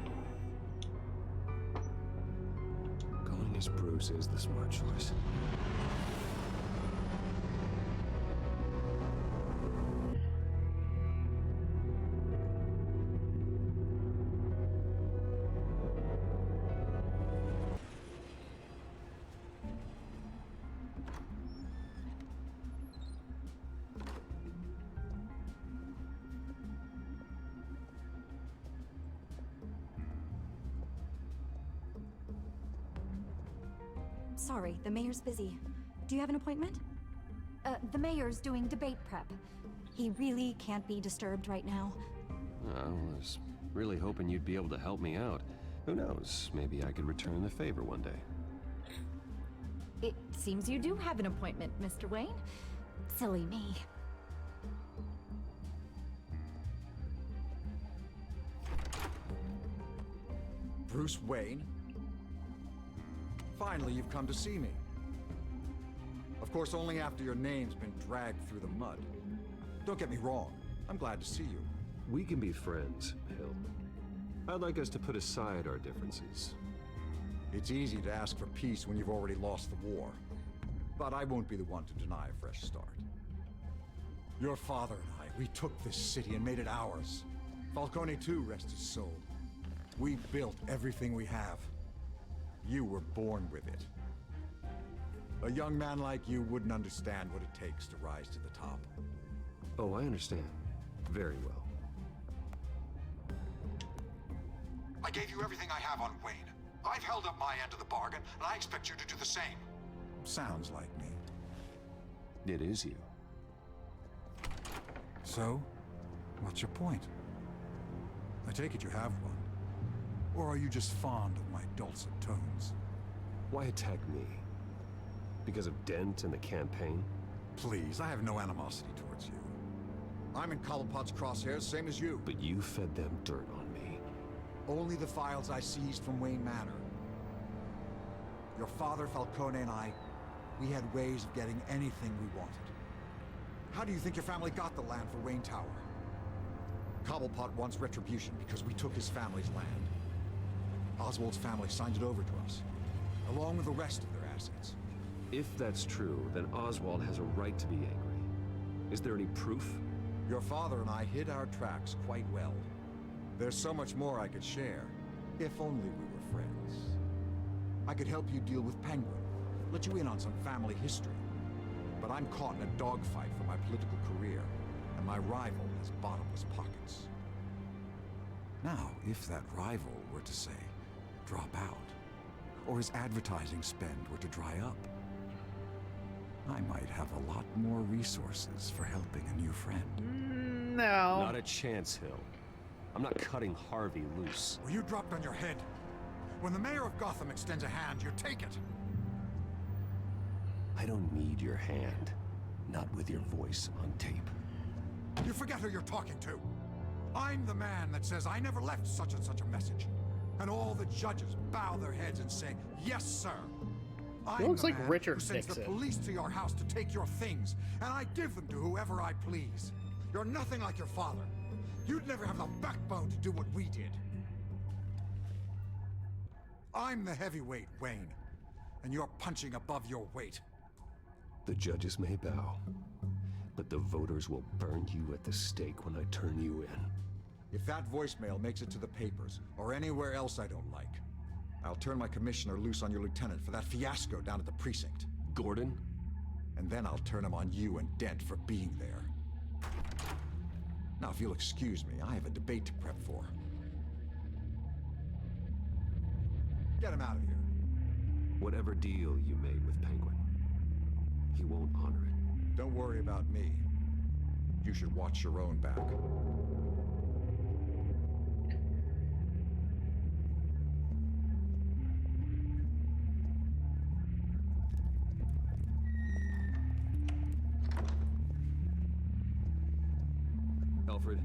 Speaker 7: Going as Bruce is the smart choice.
Speaker 20: Sorry, the mayor's busy. Do you have an appointment? The mayor's doing debate prep. He really can't be disturbed right now.
Speaker 7: I was really hoping you'd be able to help me out. Who knows, maybe I could return the favor one day.
Speaker 20: It seems you do have an appointment, Mr. Wayne. Silly me.
Speaker 19: Bruce Wayne? Finally, you've come to see me. Of course, only after your name's been dragged through the mud. Don't get me wrong, I'm glad to see you.
Speaker 7: We can be friends, Hill. I'd like us to put aside our differences.
Speaker 19: It's easy to ask for peace when you've already lost the war. But I won't be the one to deny a fresh start. Your father and I, we took this city and made it ours. Falcone too, rest his soul. We built everything we have. You were born with it. A young man like you wouldn't understand what it takes to rise to the top.
Speaker 7: Oh, I understand. Very well.
Speaker 19: I gave you everything I have on Wayne. I've held up my end of the bargain, and I expect you to do the same. Sounds like me.
Speaker 7: It is you.
Speaker 19: So, what's your point? I take it you have one. Or are you just fond of my dulcet tones?
Speaker 7: Why attack me? Because of Dent and the campaign?
Speaker 19: Please, I have no animosity towards you. I'm in Cobblepot's crosshairs, same as you.
Speaker 7: But you fed them dirt on me.
Speaker 19: Only the files I seized from Wayne Manor. Your father, Falcone, and I, we had ways of getting anything we wanted. How do you think your family got the land for Wayne Tower? Cobblepot wants retribution because we took his family's land. Oswald's family signed it over to us, along with the rest of their assets.
Speaker 7: If that's true, then Oswald has a right to be angry. Is there any proof?
Speaker 19: Your father and I hid our tracks quite well. There's so much more I could share, if only we were friends. I could help you deal with Penguin, let you in on some family history. But I'm caught in a dogfight for my political career, and my rival has bottomless pockets. Now, if that rival were to say, drop out, or his advertising spend were to dry up, I might have a lot more resources for helping a new friend.
Speaker 1: No.
Speaker 7: Not a chance, Hill. I'm not cutting Harvey loose.
Speaker 19: Well, you dropped on your head. When the mayor of Gotham extends a hand, you take it.
Speaker 7: I don't need your hand. Not with your voice on tape.
Speaker 19: You forget who you're talking to. I'm the man that says I never left such and such a message. And all the judges bow their heads and say, yes, sir. I'm
Speaker 1: looks
Speaker 19: the
Speaker 1: like
Speaker 19: man
Speaker 1: Richard
Speaker 19: who sends the
Speaker 1: Nixon.
Speaker 19: police to your house to take your things, and I give them to whoever I please. You're nothing like your father. You'd never have the backbone to do what we did. I'm the heavyweight, Wayne, and you're punching above your weight.
Speaker 9: The judges may bow, but the voters will burn you at the stake when I turn you in.
Speaker 19: If that voicemail makes it to the papers, or anywhere else I don't like, I'll turn my commissioner loose on your lieutenant for that fiasco down at the precinct.
Speaker 9: Gordon?
Speaker 19: And then I'll turn him on you and Dent for being there. Now, if you'll excuse me, I have a debate to prep for. Get him out of here.
Speaker 9: Whatever deal you made with Penguin, he won't honor it.
Speaker 19: Don't worry about me. You should watch your own back.
Speaker 9: Alfred,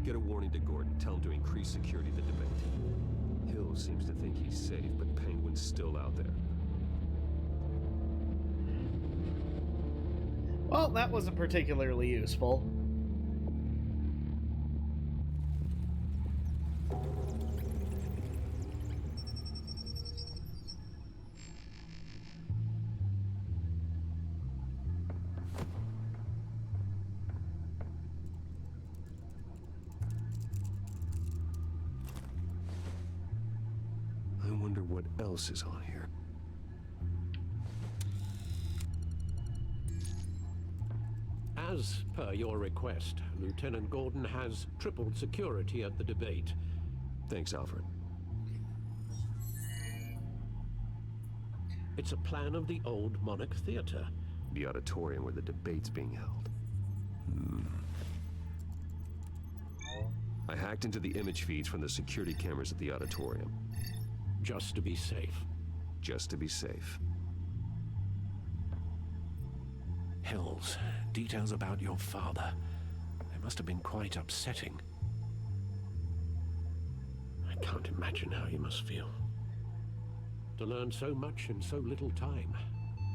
Speaker 9: get a warning to Gordon. Tell him to increase security at the debate. Hill seems to think he's safe, but Penguin's still out there.
Speaker 1: Well, that wasn't particularly useful.
Speaker 9: I wonder what else is on here.
Speaker 8: As per your request, Lieutenant Gordon has tripled security at the debate.
Speaker 9: Thanks, Alfred.
Speaker 8: It's a plan of the old Monarch Theater.
Speaker 9: The auditorium where the debate's being held. I hacked into the image feeds from the security cameras at the auditorium.
Speaker 8: Just to be safe.
Speaker 9: Just to be safe.
Speaker 8: Hills, details about your father. They must have been quite upsetting. I can't imagine how you must feel. To learn so much in so little time.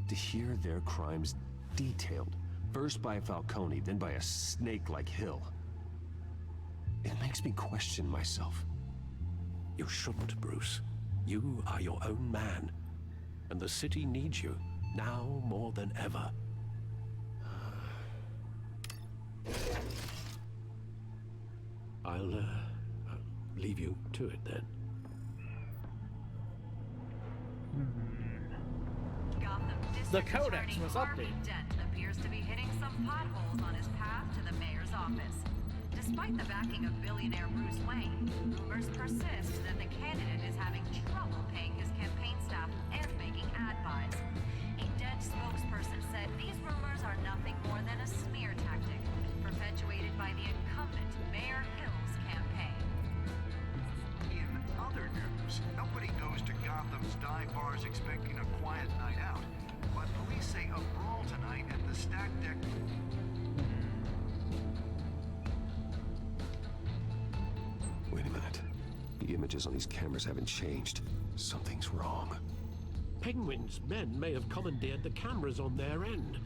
Speaker 9: To hear their crimes detailed, first by Falcone, then by a snake like Hill. It makes me question myself.
Speaker 8: You shouldn't, Bruce. You are your own man. And the city needs you, now more than ever. I'll leave you to it then.
Speaker 1: The Codex was updated.
Speaker 21: Dent appears to be hitting some potholes on his path to the mayor's office. Despite the backing of billionaire Bruce Wayne, rumors persist that the candidate is having trouble paying his campaign staff and making ad buys. A Dent spokesperson said these rumors are nothing more than a smear tactic, perpetuated by the incumbent Mayor Hill's campaign.
Speaker 22: In other news, nobody goes to Gotham's dive bars expecting a quiet night out, but police say a brawl tonight at the Stack Deck.
Speaker 9: Wait a minute. The images on these cameras haven't changed. Something's wrong.
Speaker 8: Penguin's men may have commandeered the cameras on their end.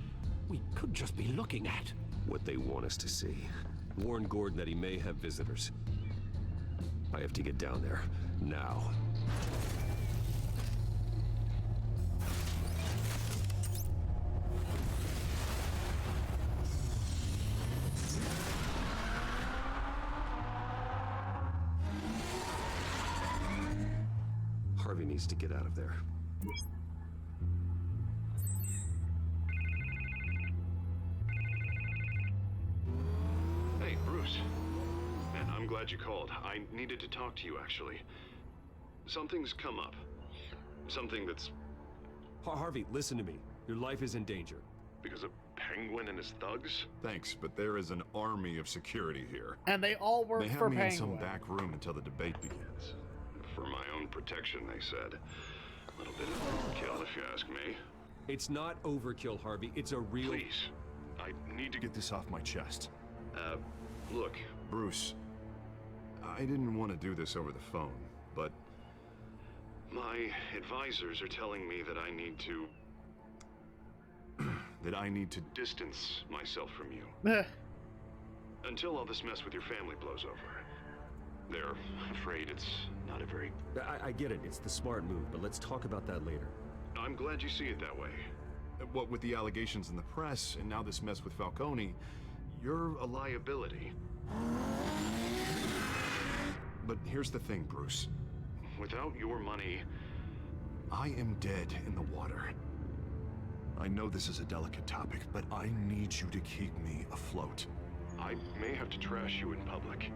Speaker 8: We could just be looking at
Speaker 9: what they want us to see. Warn Gordon that he may have visitors. I have to get down there, now. Harvey needs to get out of there.
Speaker 3: Hey, Bruce. Man, I'm glad you called. I needed to talk to you, actually. Something's come up. Something that's...
Speaker 9: Harvey, listen to me. Your life is in danger.
Speaker 3: Because of Penguin and his thugs? Thanks, but there is an army of security here.
Speaker 1: And they all work for
Speaker 3: Penguin. They have me in some
Speaker 1: Penguin.
Speaker 3: back room until the debate begins. For my own protection, they said. A little bit of overkill, if you ask me.
Speaker 9: It's not overkill, Harvey. It's a real...
Speaker 3: Please. I need to get this off my chest. Look, Bruce. I didn't want to do this over the phone, but... My advisors are telling me that I need to... that I need to distance myself from you. Until all this mess with your family blows over. They're afraid it's not a very...
Speaker 7: I get it, it's the smart move, but let's talk about that later.
Speaker 3: I'm glad you see it that way. What with the allegations in the press, and now this mess with Falcone, you're a liability. But here's the thing, Bruce. Without your money, I am dead in the water. I know this is a delicate topic, but I need you to keep me afloat. I may have to trash you in public,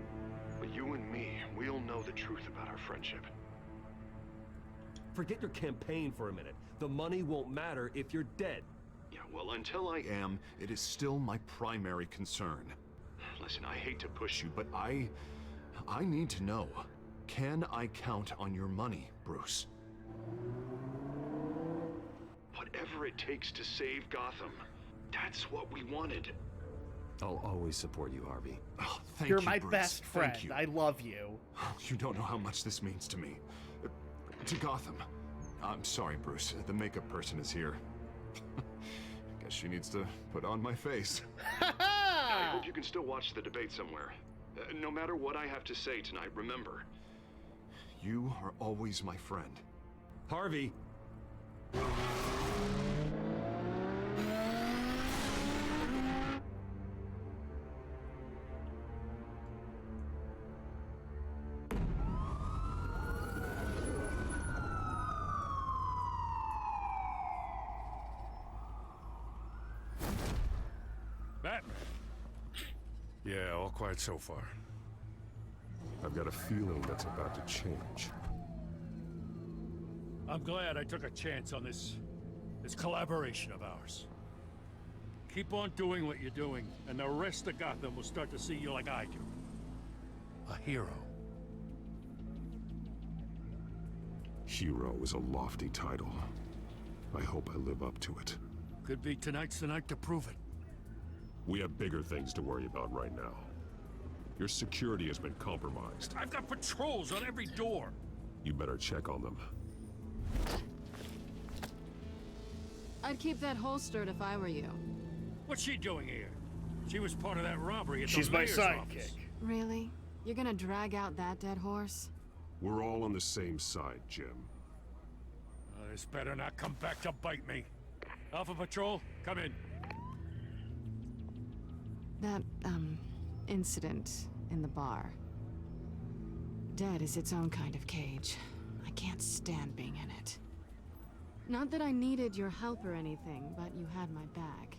Speaker 3: but you and me, we'll know the truth about our friendship.
Speaker 7: Forget your campaign for a minute. The money won't matter if you're dead.
Speaker 3: Yeah, well, until I am, it is still my primary concern. Listen, I hate to push you, but I need to know. Can I count on your money, Bruce? Whatever it takes to save Gotham, that's what we wanted.
Speaker 7: I'll always support you, Harvey.
Speaker 3: Oh, thank
Speaker 1: You're
Speaker 3: you,
Speaker 1: my
Speaker 3: Bruce.
Speaker 1: best friend.
Speaker 3: Thank you.
Speaker 1: I love you.
Speaker 3: You don't know how much this means to me. To Gotham. I'm sorry, Bruce. The makeup person is here. Guess she needs to put on my face. I hope you can still watch the debate somewhere. No matter what I have to say tonight, remember, you are always my friend.
Speaker 7: Harvey!
Speaker 10: Batman? Yeah, all quiet so far.
Speaker 5: I've got a feeling that's about to change.
Speaker 10: I'm glad I took a chance on this collaboration of ours. Keep on doing what you're doing, and the rest of Gotham will start to see you like I do. A hero.
Speaker 5: Hero is a lofty title. I hope I live up to it.
Speaker 10: Could be tonight's the night to prove it.
Speaker 5: We have bigger things to worry about right now. Your security has been compromised.
Speaker 10: I've got patrols on every door.
Speaker 5: You better check on them.
Speaker 18: I'd keep that holstered if I were you.
Speaker 10: What's she doing here? She was part of that robbery at
Speaker 1: She's
Speaker 10: the
Speaker 1: my
Speaker 10: mayor's
Speaker 1: sidekick.
Speaker 10: office.
Speaker 18: Really? You're gonna drag out that dead horse?
Speaker 5: We're all on the same side, Jim.
Speaker 10: This better not come back to bite me. Alpha Patrol, come in.
Speaker 18: That, incident in the bar. Dead is its own kind of cage. I can't stand being in it. Not that I needed your help or anything, but you had my back.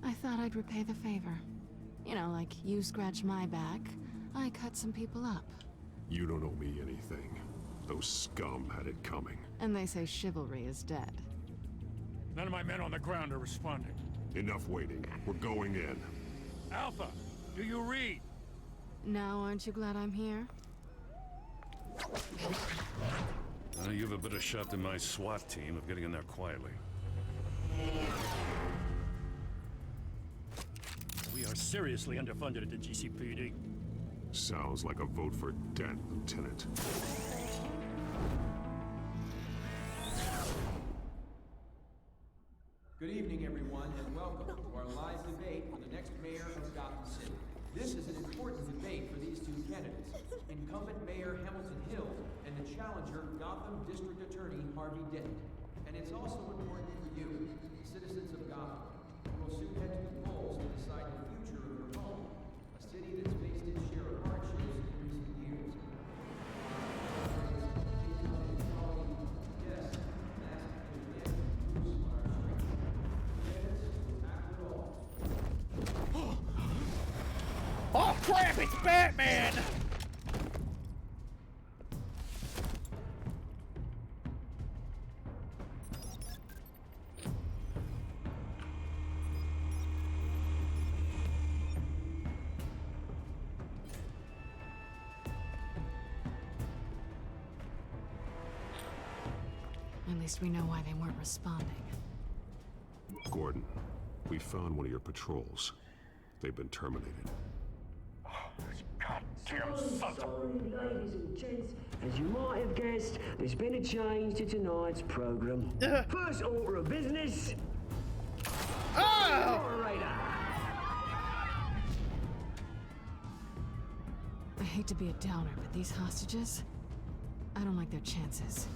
Speaker 18: I thought I'd repay the favor. You know, like you scratch my back, I cut some people up.
Speaker 5: You don't owe me anything. Those scum had it coming.
Speaker 18: And they say chivalry is dead.
Speaker 10: None of my men on the ground are responding.
Speaker 5: Enough waiting. We're going in.
Speaker 10: Alpha, do you read?
Speaker 18: Now aren't you glad I'm here?
Speaker 10: You have a better shot than my SWAT team of getting in there quietly. We are seriously underfunded at the GCPD.
Speaker 5: Sounds like a vote for Dent, Lieutenant.
Speaker 6: Good evening, everyone, and welcome to our live debate for the next mayor of Gotham City. This is an important debate for these two candidates, incumbent Mayor Hamilton Hill and the challenger Gotham District Attorney Harvey Dent. And it's also important for you, citizens of Gotham, who will soon head to the polls to decide the future of your home, a city that's faced its share of hardships in recent years.
Speaker 1: Oh crap, it's Batman!
Speaker 18: At least we know why they weren't responding.
Speaker 5: Gordon, we found one of your patrols. They've been terminated.
Speaker 16: Oh, those goddamn
Speaker 10: goddamn sons of...
Speaker 2: Sorry, ladies and gents. As you might have guessed, there's been a change to tonight's program. First order of business.
Speaker 1: Oh!
Speaker 2: Moderator.
Speaker 18: I hate to be a downer, but these hostages, I don't like their chances.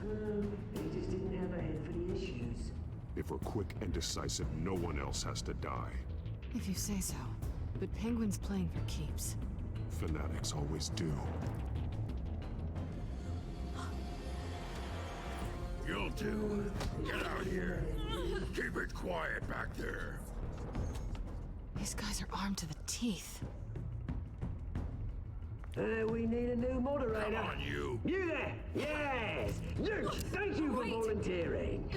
Speaker 2: They just didn't have a head for the issues.
Speaker 3: If we're quick and decisive, no one else has to die.
Speaker 18: If you say so. But Penguin's playing for keeps.
Speaker 3: Fanatics always do.
Speaker 5: You'll do. Get out here. Keep it quiet back there.
Speaker 18: These guys are armed to the teeth.
Speaker 2: We need a new moderator.
Speaker 5: Come on, you.
Speaker 2: You there? Yes. You. Thank you for volunteering.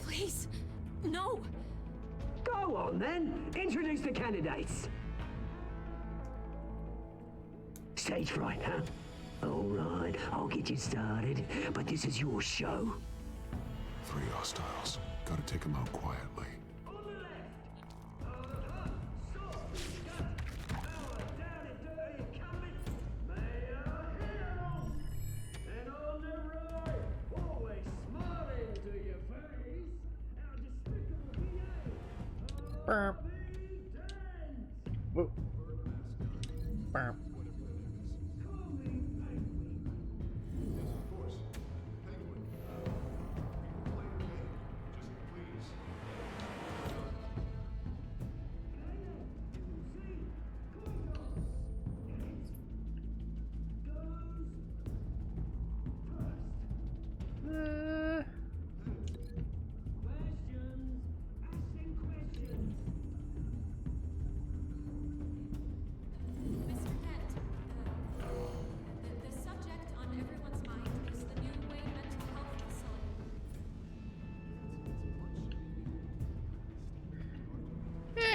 Speaker 4: Please, no.
Speaker 2: Go on then. Introduce the candidates. Stage fright, huh? All right, I'll get you started. But this is your show.
Speaker 3: 3 hostiles. Gotta take them out quietly.
Speaker 1: Burp. Whoop. Burp.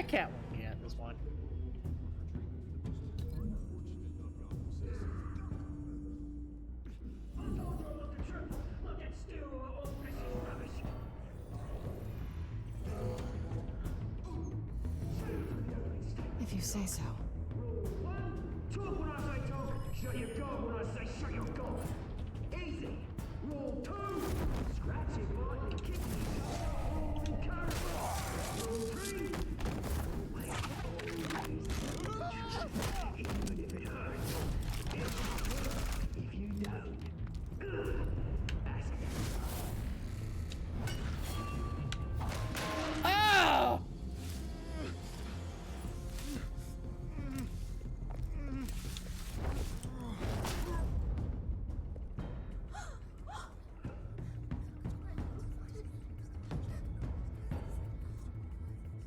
Speaker 1: Cat won't be at this one.
Speaker 18: If you say so.
Speaker 2: Talk when I say talk. Shut your gob when I say shut your gob. Easy. Rule 2. Scratch it, bite and kick it. Rule encouragement. Rule 3. Even if it hurts, it'll hurt if you don't. That's it.
Speaker 1: Oh!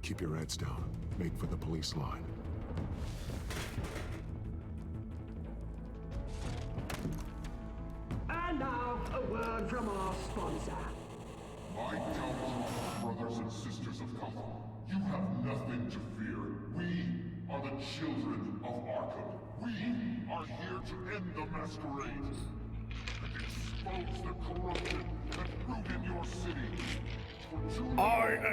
Speaker 3: Keep your heads down. Make for the police line.
Speaker 2: And now, a word from our sponsor.
Speaker 5: My Telltale brothers and sisters of Gotham, you have nothing to fear. We are the children of Arkham. We are here to end the masquerade and expose the corruption that root in your city. For too long,
Speaker 10: I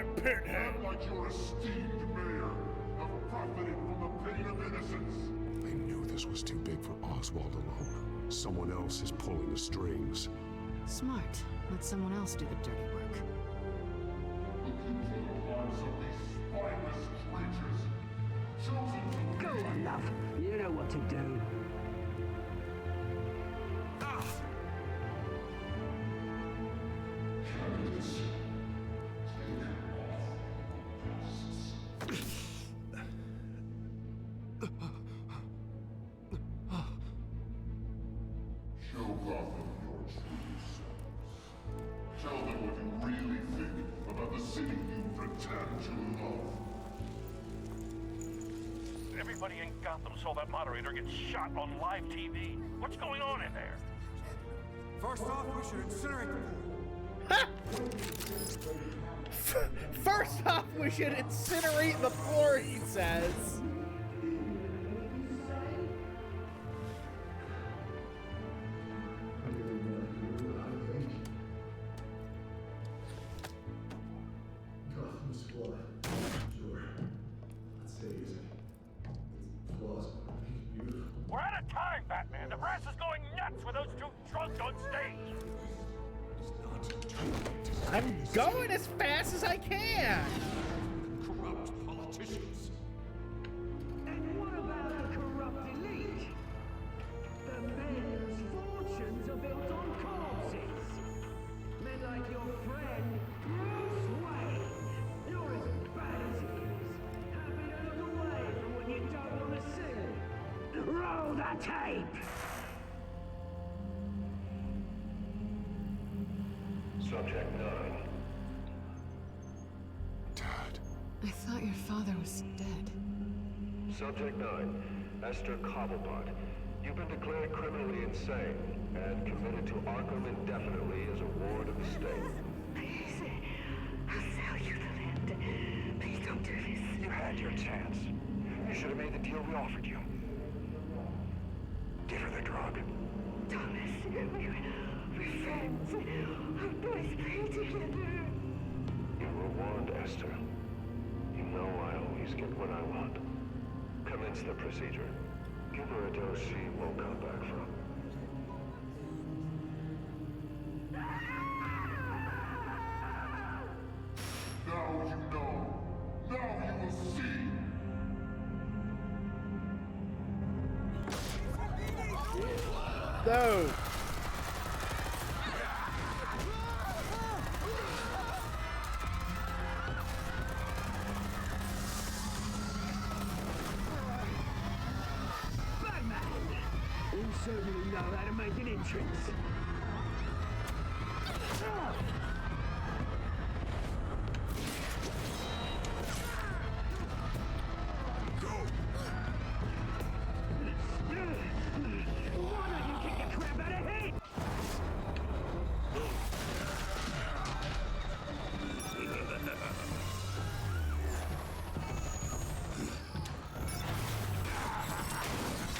Speaker 10: am Pinhead.
Speaker 5: men like your esteemed mayor have profited from the pain of innocence.
Speaker 3: They knew this was too big for Oswald alone. Someone else is pulling the strings.
Speaker 18: Smart. Let someone else do the dirty work.
Speaker 5: Look into the hearts of these spineless creatures, chosen to
Speaker 2: Go on, love. You know what to do.
Speaker 5: candidates. Show Gotham your true selves. Tell them what you really think about the city you pretend to love.
Speaker 10: Everybody in Gotham saw that moderator get shot on live TV. What's going on in there?
Speaker 16: First off, we should incinerate the pool.
Speaker 1: First off, we should incinerate the floor, he says.
Speaker 11: Gotham's flawed. Sure. Let's say it's flaws, but it's beautiful.
Speaker 10: We're out of time! too drunk on stage!
Speaker 1: I'm going as fast as I can!
Speaker 5: Corrupt politicians.
Speaker 2: And what about the corrupt elite? The men whose fortunes are built on corpses. Men like your friend, Bruce Wayne. You're as bad as he is. Happy to look away from what you don't want to see. Roll the tape!
Speaker 12: Subject 9.
Speaker 5: Dad.
Speaker 18: I thought your father was dead.
Speaker 12: Subject 9. Esther Cobblepot. You've been declared criminally insane and committed to Arkham indefinitely as a ward of the state.
Speaker 13: Please, I'll sell you the land. Please don't do this.
Speaker 22: You had your chance. You should have made the deal we offered you. Give her the drug.
Speaker 13: Thomas, we're friends. Our boys play together.
Speaker 12: You were warned, Esther. You know I always get what I want. Commence the procedure. Give her a dose she won't come back from.
Speaker 5: Now you know. Now you will see.
Speaker 1: No!
Speaker 2: Batman! You certainly know how to make an entrance. Why don't you kick the crap out of him?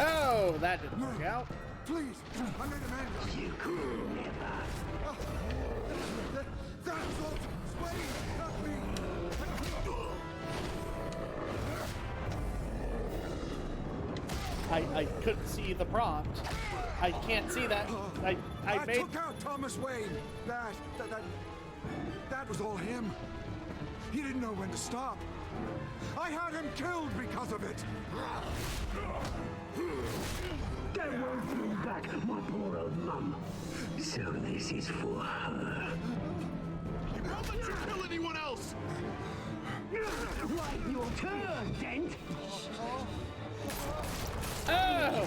Speaker 1: Oh, that didn't work out.
Speaker 16: Please, I made a man.
Speaker 2: You could never.
Speaker 16: That's all. Wait, help me.
Speaker 1: I couldn't see the prompt. I can't see that. I made...
Speaker 16: took out Thomas Wayne. That was all him. He didn't know when to stop. I had him killed because of it.
Speaker 2: That won't bring back my poor old mum. So this is for her.
Speaker 5: He won't let you kill anyone else.
Speaker 2: Right, your turn, Dent.
Speaker 1: Oh!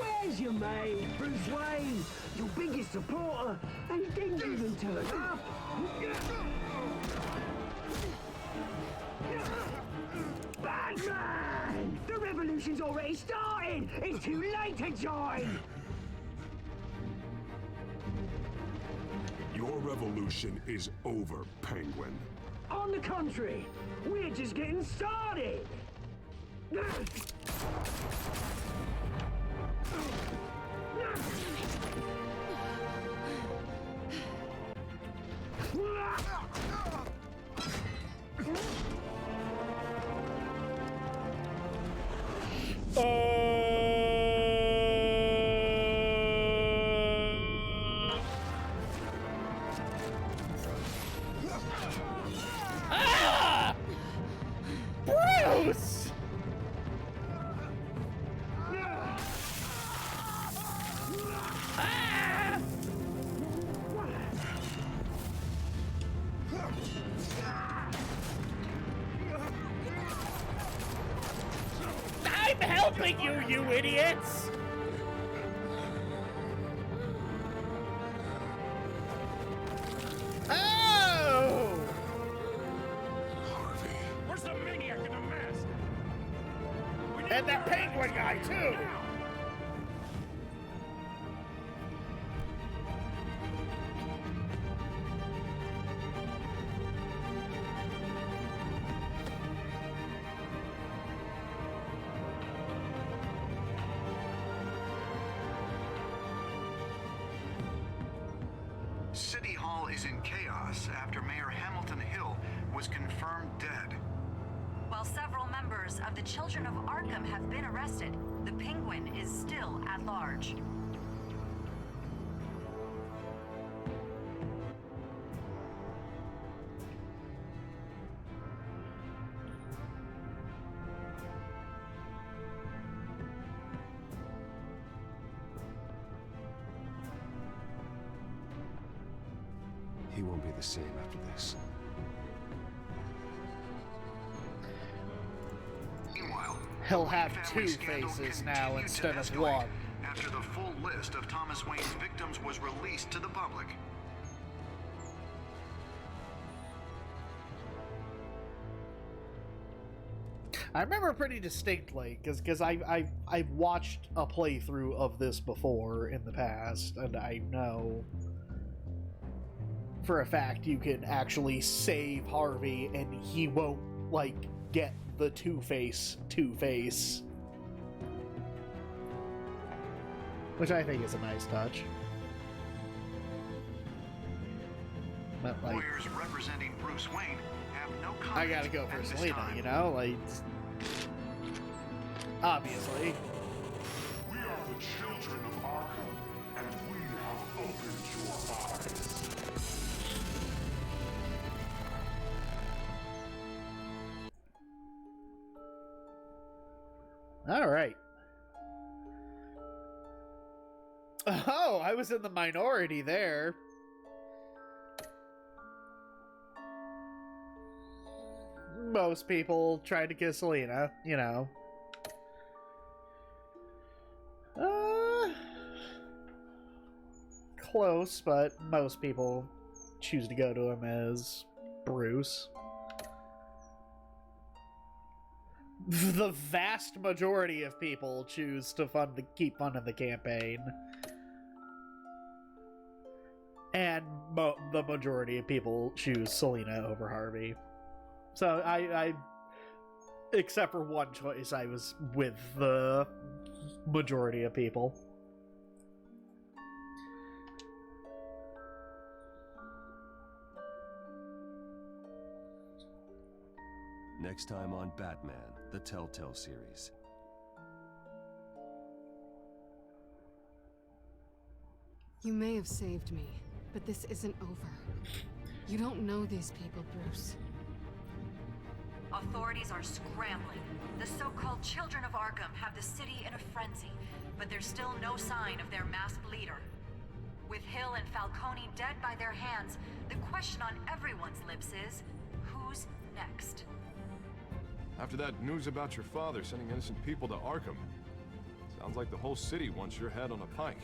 Speaker 2: Where's your mate, Bruce Wayne? Your biggest supporter, and he didn't even turn up. Batman! The revolution's already started! It's too late to join!
Speaker 5: Your revolution is over, Penguin.
Speaker 2: On the contrary, we're just getting started!
Speaker 1: Ah! Bruce! Ah! I'm helping you, you idiots! Oh!
Speaker 10: Where's the maniac in the mask?
Speaker 1: And that penguin guy, too!
Speaker 22: City Hall is in chaos after Mayor Hamilton Hill was confirmed dead.
Speaker 21: While several members of the Children of Arkham have been arrested, the Penguin is still at large.
Speaker 7: He won't be the same after this.
Speaker 22: Meanwhile,
Speaker 1: He'll
Speaker 22: the
Speaker 1: have
Speaker 22: Wayne
Speaker 1: two
Speaker 22: family scandal
Speaker 1: faces now
Speaker 22: continues
Speaker 1: instead
Speaker 22: to
Speaker 1: of
Speaker 22: escalate
Speaker 1: one.
Speaker 22: after the full list of Thomas Wayne's victims was released to the public.
Speaker 1: I remember pretty distinctly because I've watched a playthrough of this before in the past, and I know for a fact you can actually save Harvey and he won't like get the Two-Face, which I think is a nice touch. But like,
Speaker 22: Lawyers representing Bruce Wayne have no comment
Speaker 1: I gotta go for
Speaker 22: at this
Speaker 1: Selina,
Speaker 22: time.
Speaker 1: you know, like obviously.
Speaker 5: We are the children of Arkham, and we have opened your eyes.
Speaker 1: All right. Oh, I was in the minority there. Most people tried to kiss Selena, you know. Close, but most people choose to go to him as Bruce. The vast majority of people choose to keep funding the campaign. And the majority of people choose Selena over Harvey. So I except for one choice, I was with the majority of people.
Speaker 7: Next time on Batman, the Telltale series.
Speaker 18: You may have saved me, but this isn't over. You don't know these people, Bruce.
Speaker 21: Authorities are scrambling. The so-called Children of Arkham have the city in a frenzy, but there's still no sign of their masked leader. With Hill and Falcone dead by their hands, the question on everyone's lips is, who's next?
Speaker 14: After that news about your father sending innocent people to Arkham, sounds like the whole city wants your head on a pike.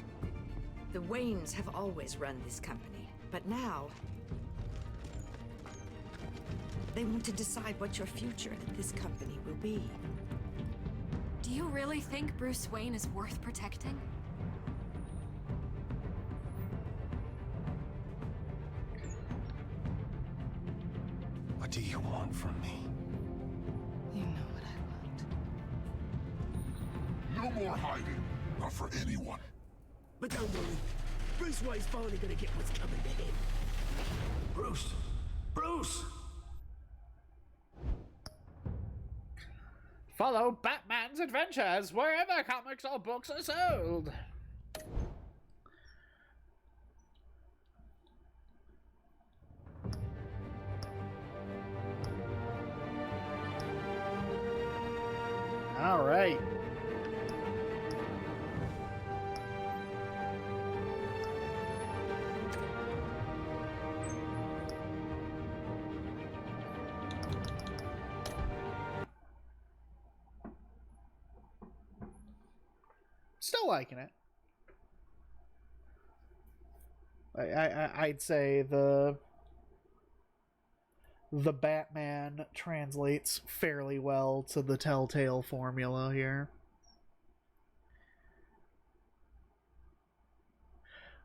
Speaker 17: The Waynes have always run this company, but now they want to decide what your future at this company will be.
Speaker 4: Do you really think Bruce Wayne is worth protecting?
Speaker 9: What do you want from me?
Speaker 18: You know what I want.
Speaker 5: No more hiding. Not for anyone.
Speaker 2: But don't worry. Bruce Wayne's finally gonna get what's coming to him. Bruce! Bruce!
Speaker 1: Follow Batman's adventures wherever comics or books are sold. All right. Still liking it. I'd say the Batman translates fairly well to the Telltale formula here.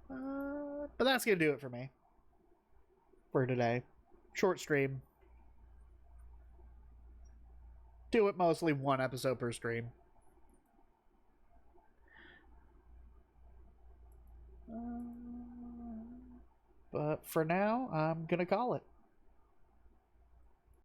Speaker 1: But that's gonna do it for me for today. Short stream. Do it mostly one episode per stream. But for now, I'm gonna call it.